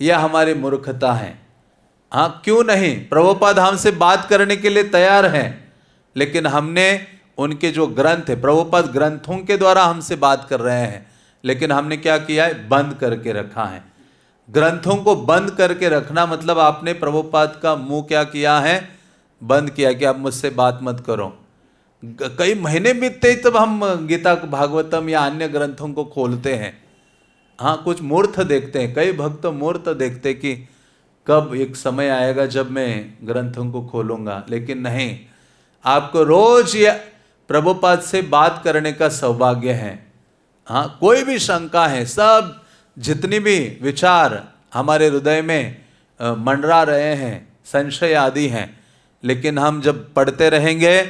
यह हमारी मूर्खता है। हाँ, क्यों नहीं, प्रभुपाद हमसे बात करने के लिए तैयार हैं, लेकिन हमने उनके जो ग्रंथ है, प्रभुपाद ग्रंथों के द्वारा हमसे बात कर रहे हैं, लेकिन हमने क्या किया है, बंद करके रखा है। ग्रंथों को बंद करके रखना मतलब आपने प्रभुपाद का मुंह क्या किया है, बंद किया कि आप मुझसे बात मत करो। कई महीने बीतते ही तब हम गीता भागवतम या अन्य ग्रंथों को खोलते हैं। हाँ, कुछ मूर्ख देखते हैं, कई भक्त मूर्ख देखते कि कब एक समय आएगा जब मैं ग्रंथों को खोलूंगा, लेकिन नहीं, आपको रोज ये प्रभुपाद से बात करने का सौभाग्य है। हाँ, कोई भी शंका है, सब जितनी भी विचार हमारे हृदय में मंडरा रहे हैं, संशय आदि हैं, लेकिन हम जब पढ़ते रहेंगे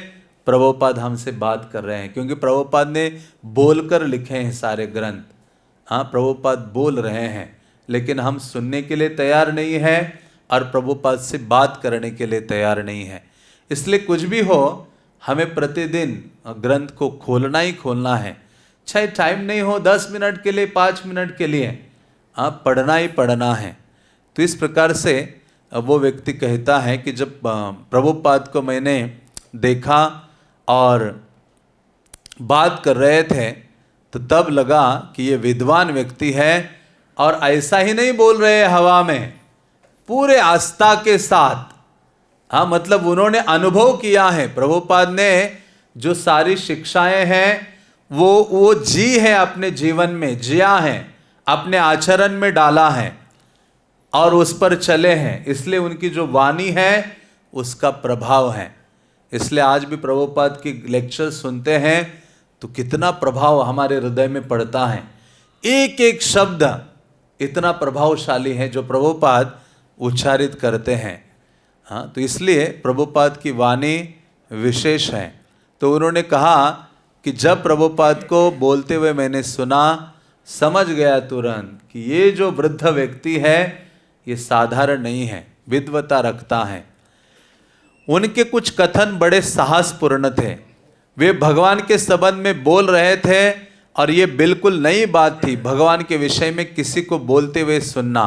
प्रभुपाद हमसे बात कर रहे हैं, क्योंकि प्रभुपाद ने बोलकर लिखे हैं सारे ग्रंथ। हाँ, प्रभुपाद बोल रहे हैं, लेकिन हम सुनने के लिए तैयार नहीं हैं और प्रभुपाद से बात करने के लिए तैयार नहीं है। इसलिए कुछ भी हो, हमें प्रतिदिन ग्रंथ को खोलना ही खोलना है, चाहे टाइम नहीं हो, 10 मिनट के लिए, 5 मिनट के लिए, आप पढ़ना ही पढ़ना है। तो इस प्रकार से वो व्यक्ति कहता है कि जब प्रभुपाद को मैंने देखा और बात कर रहे थे तो तब लगा कि ये विद्वान व्यक्ति है, और ऐसा ही नहीं बोल रहे हवा में, पूरे आस्था के साथ। हाँ, मतलब उन्होंने अनुभव किया है, प्रभुपाद ने जो सारी शिक्षाएं हैं वो जी है, अपने जीवन में जिया है, अपने आचरण में डाला है और उस पर चले हैं। इसलिए उनकी जो वाणी है उसका प्रभाव है। इसलिए आज भी प्रभुपाद की लेक्चर सुनते हैं तो कितना प्रभाव हमारे हृदय में पड़ता है। एक एक शब्द इतना प्रभावशाली है जो प्रभुपाद उच्चारित करते हैं। हाँ, तो इसलिए प्रभुपाद की वाणी विशेष है। तो उन्होंने कहा कि जब प्रभुपाद को बोलते हुए मैंने सुना, समझ गया तुरंत कि ये जो वृद्ध व्यक्ति है ये साधारण नहीं है, विद्वता रखता है। उनके कुछ कथन बड़े साहसपूर्ण थे। वे भगवान के संबंध में बोल रहे थे और ये बिल्कुल नई बात थी, भगवान के विषय में किसी को बोलते हुए सुनना।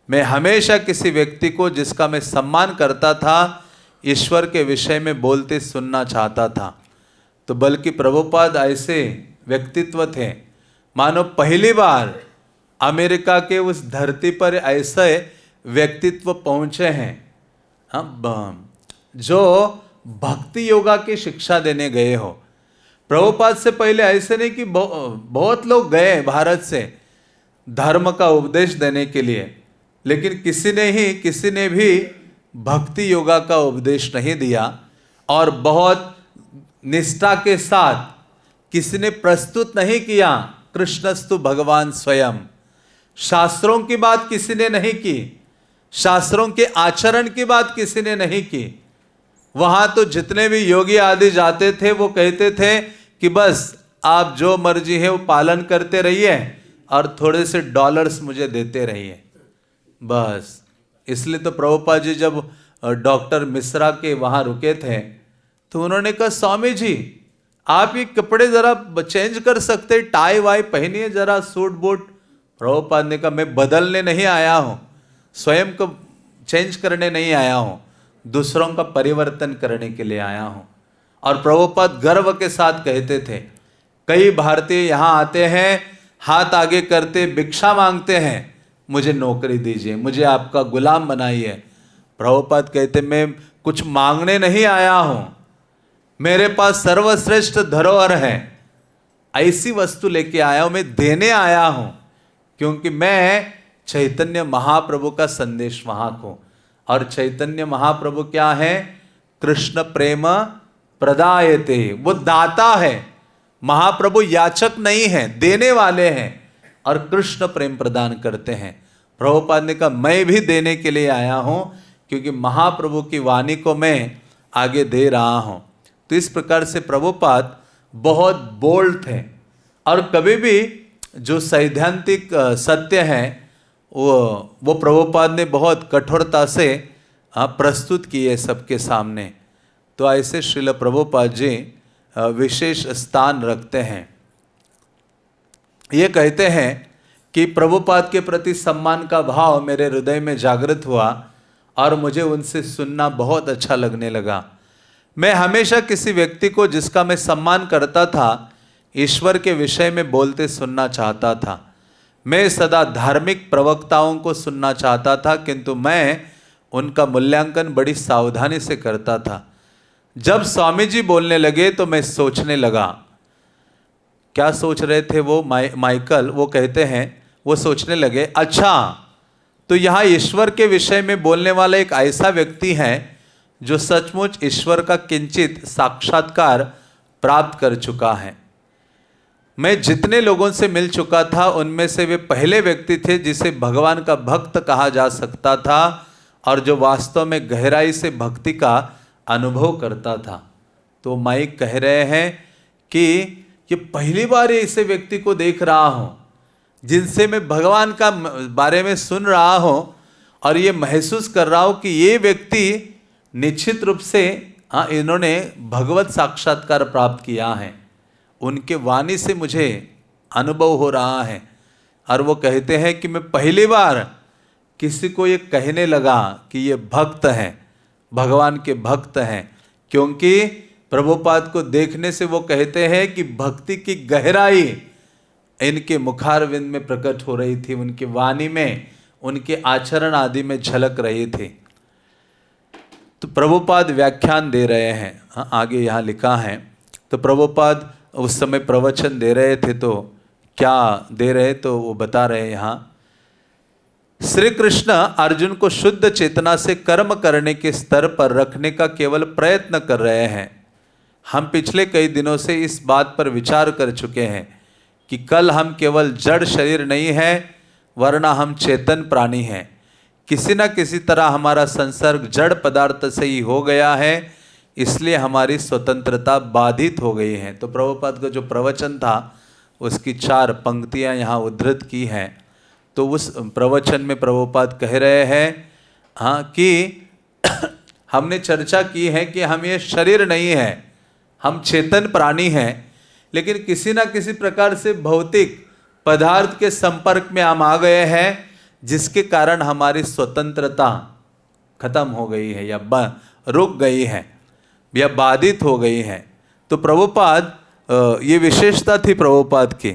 मैं हमेशा किसी व्यक्ति को जिसका मैं सम्मान करता था, ईश्वर के विषय में बोलते सुनना चाहता था। तो बल्कि प्रभुपाद ऐसे व्यक्तित्व थे, मानो पहली बार अमेरिका के उस धरती पर ऐसे व्यक्तित्व पहुँचे हैं, हाँ, जो भक्ति योगा की शिक्षा देने गए हो। प्रभुपाद से पहले ऐसे नहीं कि बहुत लोग गए भारत से धर्म का उपदेश देने के लिए, लेकिन किसी ने भी भक्ति योगा का उपदेश नहीं दिया। और बहुत निष्ठा के साथ किसी ने प्रस्तुत नहीं किया, कृष्णस्तु भगवान स्वयं। शास्त्रों की बात किसी ने नहीं की, शास्त्रों के आचरण की बात किसी ने नहीं की। वहां तो जितने भी योगी आदि जाते थे वो कहते थे कि बस आप जो मर्जी है वो पालन करते रहिए और थोड़े से डॉलर्स मुझे देते रहिए, बस। इसलिए तो प्रभुपाद जी जब डॉक्टर मिश्रा के वहाँ रुके थे तो उन्होंने कहा, स्वामी जी आप ये कपड़े ज़रा चेंज कर सकते, टाई वाई पहनिए ज़रा, सूट बूट। प्रभुपाद ने कहा, मैं बदलने नहीं आया हूँ, स्वयं को चेंज करने नहीं आया हूँ, दूसरों का परिवर्तन करने के लिए आया हूँ। और प्रभुपाद गर्व के साथ कहते थे, कई भारतीय यहाँ आते हैं, हाथ आगे करते भिक्षा मांगते हैं, मुझे नौकरी दीजिए, मुझे आपका गुलाम बनाइए। प्रभुपाद कहते, मैं कुछ मांगने नहीं आया हूँ, मेरे पास सर्वश्रेष्ठ धरोहर है, ऐसी वस्तु लेके आया हूँ, मैं देने आया हूँ, क्योंकि मैं चैतन्य महाप्रभु का संदेश वाहक हूँ। और चैतन्य महाप्रभु क्या है? कृष्ण प्रेम प्रदायते, वो दाता है, महाप्रभु याचक नहीं हैं, देने वाले हैं और कृष्ण प्रेम प्रदान करते हैं। प्रभुपाद ने कहा मैं भी देने के लिए आया हूं, क्योंकि महाप्रभु की वाणी को मैं आगे दे रहा हूं। तो इस प्रकार से प्रभुपाद बहुत बोल्ड थे और कभी भी जो सैद्धांतिक सत्य है वो प्रभुपाद ने बहुत कठोरता से प्रस्तुत किए सबके सामने। तो ऐसे श्रील प्रभुपाद जी विशेष स्थान रखते हैं। ये कहते हैं कि प्रभुपाद के प्रति सम्मान का भाव मेरे हृदय में जागृत हुआ और मुझे उनसे सुनना बहुत अच्छा लगने लगा। मैं हमेशा किसी व्यक्ति को जिसका मैं सम्मान करता था ईश्वर के विषय में बोलते सुनना चाहता था। मैं सदा धार्मिक प्रवक्ताओं को सुनना चाहता था, किंतु मैं उनका मूल्यांकन बड़ी सावधानी से करता था। जब स्वामी जी बोलने लगे तो मैं सोचने लगा। क्या सोच रहे थे वो माइकल? वो कहते हैं वो सोचने लगे, अच्छा तो यहाँ ईश्वर के विषय में बोलने वाला एक ऐसा व्यक्ति है जो सचमुच ईश्वर का किंचित साक्षात्कार प्राप्त कर चुका है। मैं जितने लोगों से मिल चुका था उनमें से वे पहले व्यक्ति थे जिसे भगवान का भक्त कहा जा सकता था और जो वास्तव में गहराई से भक्ति का अनुभव करता था। तो माइक कह रहे हैं कि ये पहली बार ऐसे व्यक्ति को देख रहा हूँ जिनसे मैं भगवान का बारे में सुन रहा हूँ और ये महसूस कर रहा हूँ कि ये व्यक्ति निश्चित रूप से इन्होंने भगवत साक्षात्कार प्राप्त किया है। उनके वाणी से मुझे अनुभव हो रहा है। और वो कहते हैं कि मैं पहली बार किसी को ये कहने लगा कि ये भक्त हैं, भगवान के भक्त हैं, क्योंकि प्रभुपाद को देखने से वो कहते हैं कि भक्ति की गहराई इनके मुखारविंद में प्रकट हो रही थी, उनकी वाणी में, उनके आचरण आदि में झलक रही थी। तो प्रभुपाद व्याख्यान दे रहे हैं। हाँ, आगे यहाँ लिखा है। तो प्रभुपाद उस समय प्रवचन दे रहे थे, तो क्या दे रहे तो वो बता रहे यहाँ। श्री कृष्ण अर्जुन को शुद्ध चेतना से कर्म करने के स्तर पर रखने का केवल प्रयत्न कर रहे हैं। हम पिछले कई दिनों से इस बात पर विचार कर चुके हैं कि कल हम केवल जड़ शरीर नहीं हैं, वरना हम चेतन प्राणी हैं। किसी न किसी तरह हमारा संसर्ग जड़ पदार्थ से ही हो गया है, इसलिए हमारी स्वतंत्रता बाधित हो गई है। तो प्रभुपाद का जो प्रवचन था उसकी 4 पंक्तियां यहाँ उद्धृत की हैं। तो उस प्रवचन में प्रभुपाद कह रहे हैं कि हमने चर्चा की है कि हम ये शरीर नहीं है, हम चेतन प्राणी हैं, लेकिन किसी न किसी प्रकार से भौतिक पदार्थ के संपर्क में हम आ गए हैं, जिसके कारण हमारी स्वतंत्रता खत्म हो गई है या रुक गई है या बाधित हो गई है। तो प्रभुपाद, ये विशेषता थी प्रभुपाद की।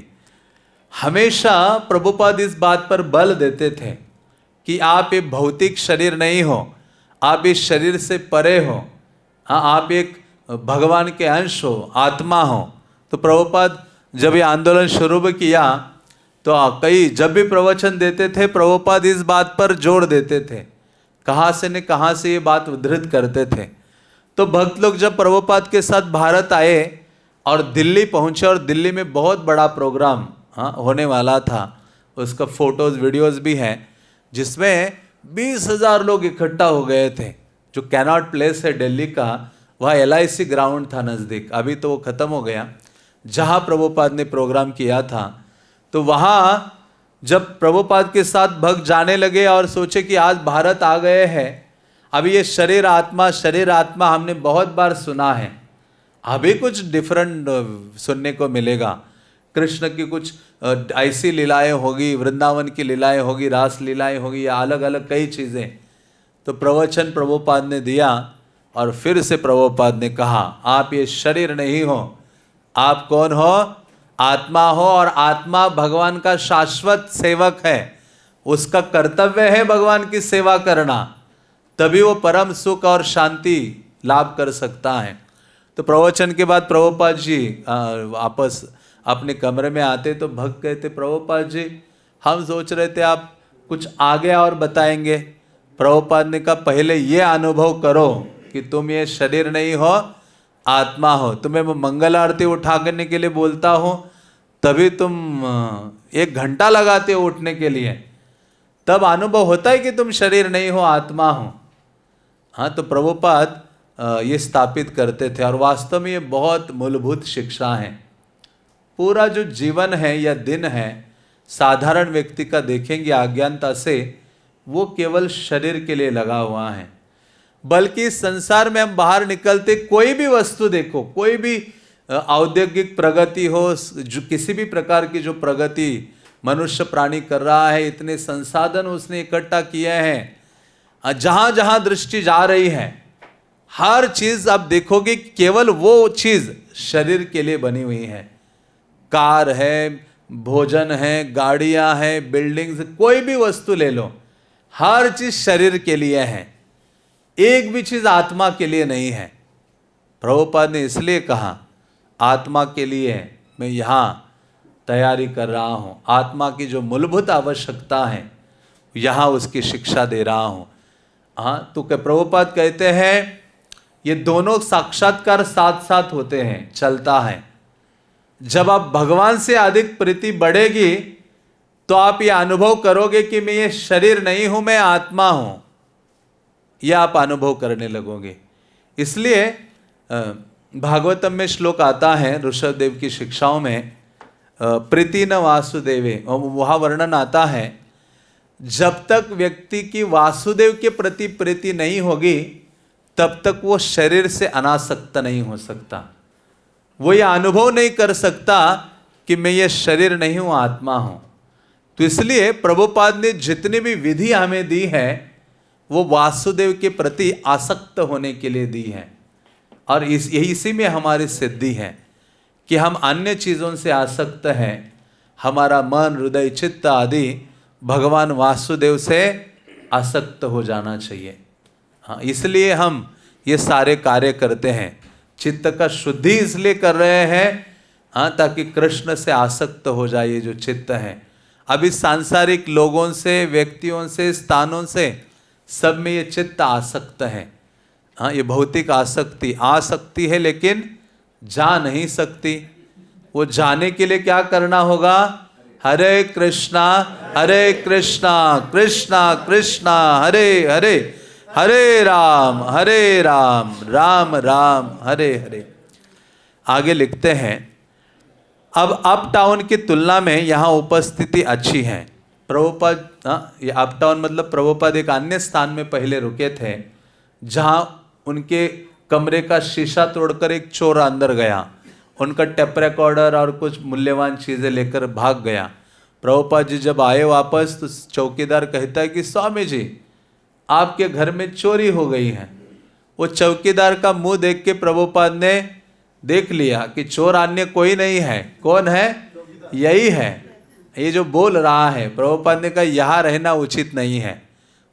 हमेशा प्रभुपाद इस बात पर बल देते थे कि आप एक भौतिक शरीर नहीं हो, आप इस शरीर से परे हो। हाँ, आप एक भगवान के अंश हो, आत्मा हो। तो प्रभुपाद जब ये आंदोलन शुरू किया तो जब भी प्रवचन देते थे प्रभुपाद इस बात पर जोर देते थे। कहाँ से ये बात उद्धृत करते थे। तो भक्त लोग जब प्रभुपाद के साथ भारत आए और दिल्ली पहुँचे, और दिल्ली में बहुत बड़ा प्रोग्राम होने वाला था, उसका फोटोज़ वीडियोज़ भी हैं, जिसमें 20,000 लोग इकट्ठा हो गए थे। जो कैनॉट प्लेस है दिल्ली का, वह LIC ग्राउंड था नज़दीक, अभी तो वो ख़त्म हो गया, जहाँ प्रभुपाद ने प्रोग्राम किया था। तो वहाँ जब प्रभुपाद के साथ भक्त जाने लगे और सोचे कि आज भारत आ गए हैं, अभी ये शरीर आत्मा हमने बहुत बार सुना है, अभी कुछ डिफरेंट सुनने को मिलेगा। कृष्ण की कुछ ऐसी लीलाएं होगी, वृंदावन की लीलाएं होगी, रास लीलाएं होगी, या अलग अलग कई चीज़ें। तो प्रवचन प्रभुपाद ने दिया और फिर से प्रभुपाद ने कहा, आप ये शरीर नहीं हो, आप कौन हो? आत्मा हो, और आत्मा भगवान का शाश्वत सेवक है। उसका कर्तव्य है भगवान की सेवा करना, तभी वो परम सुख और शांति लाभ कर सकता है। तो प्रवचन के बाद प्रभुपाद जी वापस अपने कमरे में आते तो भक्त कहते, प्रभुपाद जी हम सोच रहे थे आप कुछ आगे और बताएंगे। प्रभुपाद ने कहा, पहले ये अनुभव करो कि तुम ये शरीर नहीं हो, आत्मा हो। तुम्हें मैं मंगल आरती उठा करने के लिए बोलता हूँ, तभी तुम 1 घंटा लगाते हो उठने के लिए, तब अनुभव होता है कि तुम शरीर नहीं हो, आत्मा हो। हाँ, तो प्रभुपाद ये स्थापित करते थे, और वास्तव में ये बहुत मूलभूत शिक्षा है। पूरा जो जीवन है या दिन है साधारण व्यक्ति का देखेंगे अज्ञानता से, वो केवल शरीर के लिए लगा हुआ है। बल्कि संसार में हम बाहर निकलते कोई भी वस्तु देखो, कोई भी औद्योगिक प्रगति हो, जो किसी भी प्रकार की जो प्रगति मनुष्य प्राणी कर रहा है, इतने संसाधन उसने इकट्ठा किए हैं, जहां जहां दृष्टि जा रही है हर चीज आप देखोगे केवल वो चीज शरीर के लिए बनी हुई है। कार है, भोजन है, गाड़ियां हैं, बिल्डिंग्स, कोई भी वस्तु ले लो, हर चीज शरीर के लिए है, एक भी चीज आत्मा के लिए नहीं है। प्रभुपाद ने इसलिए कहा आत्मा के लिए मैं यहां तैयारी कर रहा हूं, आत्मा की जो मूलभूत आवश्यकता है यहां उसकी शिक्षा दे रहा हूं। हाँ, तो प्रभुपाद कहते हैं ये दोनों साक्षात्कार साथ साथ होते हैं, चलता है। जब आप भगवान से अधिक प्रीति बढ़ेगी तो आप ये अनुभव करोगे कि मैं ये शरीर नहीं हूं, मैं आत्मा हूं, यह आप अनुभव करने लगोगे। इसलिए भागवतम में श्लोक आता है ऋषभदेव की शिक्षाओं में, प्रीति न वासुदेवे, वहां वर्णन आता है जब तक व्यक्ति की वासुदेव के प्रति प्रीति नहीं होगी तब तक वो शरीर से अनासक्त नहीं हो सकता, वो ये अनुभव नहीं कर सकता कि मैं ये शरीर नहीं हूं, आत्मा हूं। तो इसलिए प्रभुपाद ने जितनी भी विधि हमें दी है वो वासुदेव के प्रति आसक्त होने के लिए दी है, और इसी में हमारी सिद्धि है कि हम अन्य चीज़ों से आसक्त हैं। हमारा मन, हृदय, चित्त आदि भगवान वासुदेव से आसक्त हो जाना चाहिए। हाँ, इसलिए हम ये सारे कार्य करते हैं, चित्त का शुद्धि इसलिए कर रहे हैं हाँ, ताकि कृष्ण से आसक्त हो जाए ये जो चित्त है। अभी सांसारिक लोगों से, व्यक्तियों से, स्थानों से, सब में ये चित्त आसक्त है। हाँ, ये भौतिक आसक्ति आ सकती है लेकिन जा नहीं सकती। वो जाने के लिए क्या करना होगा? हरे कृष्णा कृष्णा कृष्णा हरे हरे, हरे राम राम राम हरे हरे। आगे लिखते हैं, अब अप टाउन की तुलना में यहाँ उपस्थिति अच्छी है। प्रभुपाद, ये अप टाउन मतलब प्रभुपाद एक अन्य स्थान में पहले रुके थे जहाँ उनके कमरे का शीशा तोड़कर एक चोर अंदर गया, उनका टेप रिकॉर्डर और कुछ मूल्यवान चीज़ें लेकर भाग गया। प्रभुपाद जी जब आए वापस तो चौकीदार कहता है कि स्वामी जी आपके घर में चोरी हो गई है। वो चौकीदार का मुंह देख के प्रभुपाद ने देख लिया कि चोर अन्य कोई नहीं है, कौन है? यही है, ये जो बोल रहा है। प्रभुपाद ने कहा यहाँ रहना उचित नहीं है।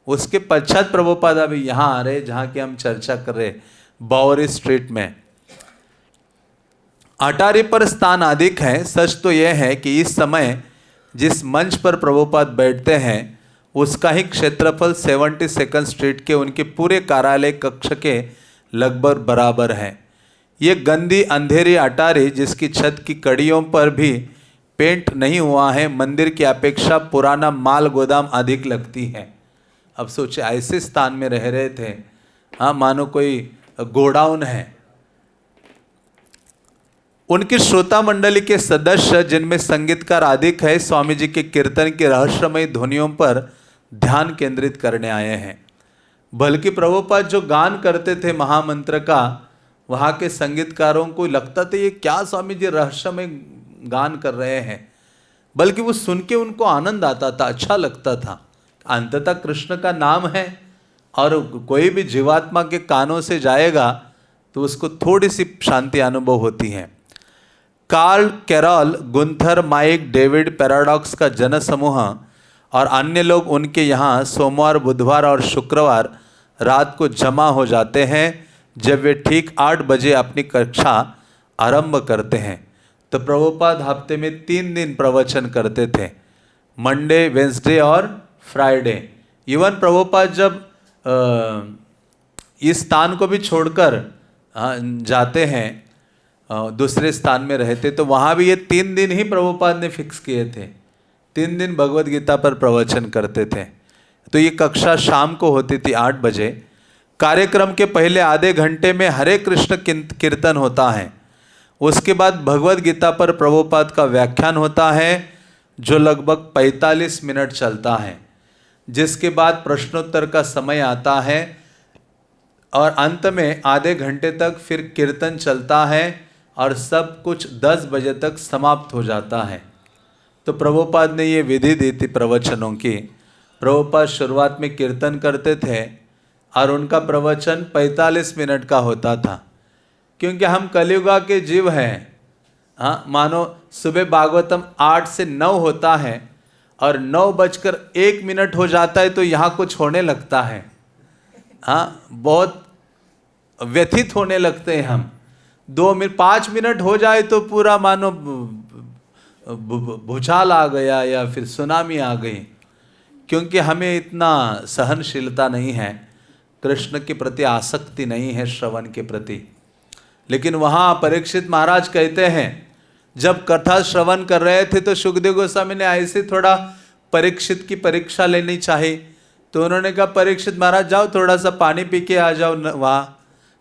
उसके पश्चात प्रभुपाद अभी यहाँ आ रहे जहाँ की हम चर्चा कर रहे, बावरी स्ट्रीट में। अटारी पर स्थान अधिक है। सच तो यह है कि इस समय जिस मंच पर प्रभुपाद बैठते हैं उसका ही क्षेत्रफल 72nd स्ट्रीट के उनके पूरे कार्यालय कक्ष के लगभग बराबर है। ये गंदी अंधेरी अटारी जिसकी छत की कड़ियों पर भी पेंट नहीं हुआ है, मंदिर की अपेक्षा पुराना माल गोदाम अधिक लगती है। अब सोचे ऐसे स्थान में रह रहे थे, हाँ, मानो कोई गोडाउन है। उनकी श्रोता मंडली के सदस्य जिनमें संगीतकार अधिक है, स्वामी जी के कीर्तन की रहस्यमय ध्वनियों पर ध्यान केंद्रित करने आए हैं। बल्कि प्रभुपाद जो गान करते थे महामंत्र का, वहाँ के संगीतकारों को लगता था ये क्या स्वामी जी रहस्यमय गान कर रहे हैं, बल्कि वो सुन के उनको आनंद आता था, अच्छा लगता था। अंततः कृष्ण का नाम है और कोई भी जीवात्मा के कानों से जाएगा तो उसको थोड़ी सी शांति अनुभव होती है। Karl Carol, Gunther Mike, David paradox का जनसमूह और अन्य लोग उनके यहाँ सोमवार, बुधवार और शुक्रवार रात को जमा हो जाते हैं जब वे ठीक 8 बजे अपनी कक्षा आरंभ करते हैं। तो प्रभुपाद हफ्ते में 3 दिन प्रवचन करते थे, मंडे, वेंसडे और फ्राइडे। इवन प्रभुपाद जब इस स्थान को भी छोड़कर जाते हैं दूसरे स्थान में रहते, तो वहाँ भी ये 3 दिन ही प्रभुपाद ने फिक्स किए थे। 3 दिन भगवद गीता पर प्रवचन करते थे। तो ये कक्षा शाम को होती थी 8 बजे। कार्यक्रम के पहले आधे घंटे में हरे कृष्ण कीर्तन होता है। उसके बाद भगवद गीता पर प्रभुपाद का व्याख्यान होता है जो लगभग 45 मिनट चलता है, जिसके बाद प्रश्नोत्तर का समय आता है और अंत में आधे घंटे तक फिर कीर्तन चलता है और सब कुछ 10 बजे तक समाप्त हो जाता है। तो प्रभुपाद ने ये विधि दी थी प्रवचनों की। प्रभुपाद शुरुआत में कीर्तन करते थे और उनका प्रवचन 45 मिनट का होता था, क्योंकि हम कलियुगा के जीव हैं। हाँ, मानो सुबह भागवतम 8 से 9 होता है और 9:01 हो जाता है तो यहाँ कुछ होने लगता है। हाँ, बहुत व्यथित होने लगते हैं हम। 5 मिनट हो जाए तो पूरा मानो भूचाल आ गया या फिर सुनामी आ गई, क्योंकि हमें इतना सहनशीलता नहीं है, कृष्ण के प्रति आसक्ति नहीं है, श्रवण के प्रति। लेकिन वहाँ परीक्षित महाराज कहते हैं, जब कथा श्रवण कर रहे थे तो सुखदेव गोस्वामी ने ऐसे थोड़ा परीक्षित की परीक्षा लेनी चाहिए। तो उन्होंने कहा, परीक्षित महाराज जाओ थोड़ा सा पानी पी के आ जाओ वहाँ।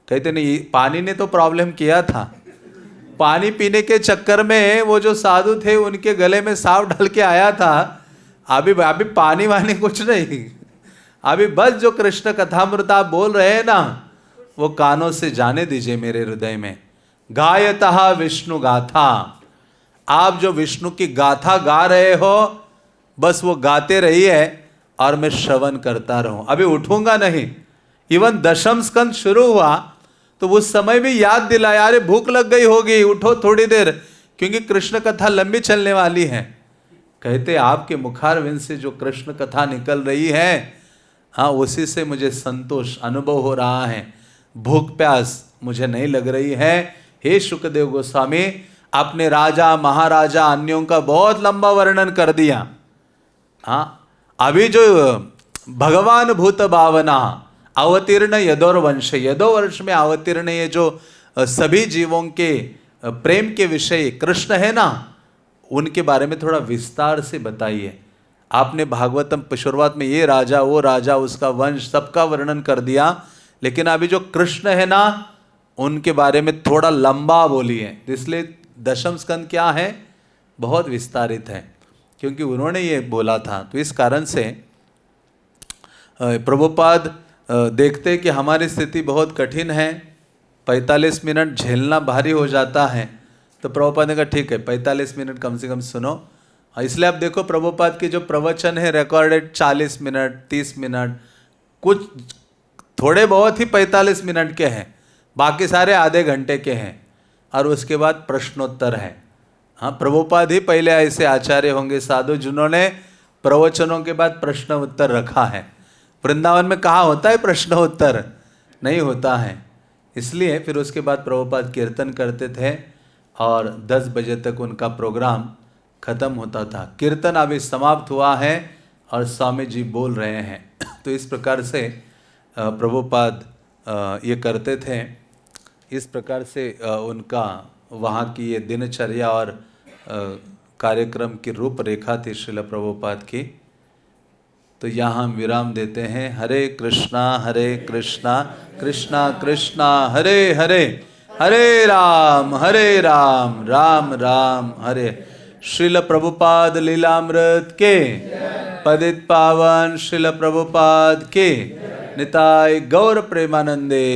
कहते नहीं, पानी ने तो प्रॉब्लम किया था। पानी पीने के चक्कर में वो जो साधु थे उनके गले में सांप ढल के आया था। अभी पानी वानी कुछ नहीं, अभी बस जो कृष्ण कथामृत आप बोल रहे हैं ना, वो कानों से जाने दीजिए मेरे हृदय में। गायतः विष्णु गाथा, आप जो विष्णु की गाथा गा रहे हो बस वो गाते रहिए और मैं श्रवण करता रहूं, अभी उठूंगा नहीं। इवन 10वीं स्कंद शुरू हुआ तो उस समय भी याद दिलाया, अरे भूख लग गई होगी, उठो थोड़ी देर, क्योंकि कृष्ण कथा लंबी चलने वाली है। कहते आपके मुखारविंद से जो कृष्ण कथा निकल रही है, हाँ, उसी से मुझे संतोष अनुभव हो रहा है, भूख प्यास मुझे नहीं लग रही है। हे शुकदेव गोस्वामी, अपने राजा महाराजा अन्यों का बहुत लंबा वर्णन कर दिया। हाँ, अभी जो भगवान भूत भावना अवतीर्ण यदोवंश, यदोवर्ष में अवतीर्ण ये जो सभी जीवों के प्रेम के विषय कृष्ण है ना, उनके बारे में थोड़ा विस्तार से बताइए। आपने भागवतम शुरुआत में ये राजा वो राजा उसका वंश सबका वर्णन कर दिया, लेकिन अभी जो कृष्ण है ना उनके बारे में थोड़ा लंबा बोलिए। इसलिए 10वीं स्कंद क्या है, बहुत विस्तारित है, क्योंकि उन्होंने ये बोला था। तो इस कारण से प्रभुपाद देखते कि हमारी स्थिति बहुत कठिन है, 45 मिनट झेलना भारी हो जाता है। तो प्रभुपाद ने कहा ठीक है 45 मिनट कम से कम सुनो। इसलिए आप देखो प्रभुपाद के जो प्रवचन है रिकॉर्डेड 40 मिनट 30 मिनट, कुछ थोड़े बहुत ही 45 मिनट के हैं, बाकी सारे आधे घंटे के हैं। और उसके बाद प्रश्नोत्तर है। हाँ, प्रभुपाद ही पहले ऐसे आचार्य होंगे साधु जिन्होंने प्रवचनों के बाद प्रश्न उत्तर रखा है। वृंदावन में कहाँ होता है प्रश्न उत्तर, नहीं होता है। इसलिए फिर उसके बाद प्रभुपाद कीर्तन करते थे और 10 बजे तक उनका प्रोग्राम खत्म होता था। कीर्तन अभी समाप्त हुआ है और स्वामी जी बोल रहे हैं। तो इस प्रकार से प्रभुपाद ये करते थे। इस प्रकार से उनका वहाँ की ये दिनचर्या और कार्यक्रम की रूपरेखा थी श्रील प्रभुपाद की। तो यहाँ हम विराम देते हैं। हरे कृष्णा कृष्णा कृष्णा हरे हरे, हरे राम राम राम हरे। श्रील प्रभुपाद लीलामृत के, पतित पावन श्रील प्रभुपाद के, निताय गौर प्रेमानंदे।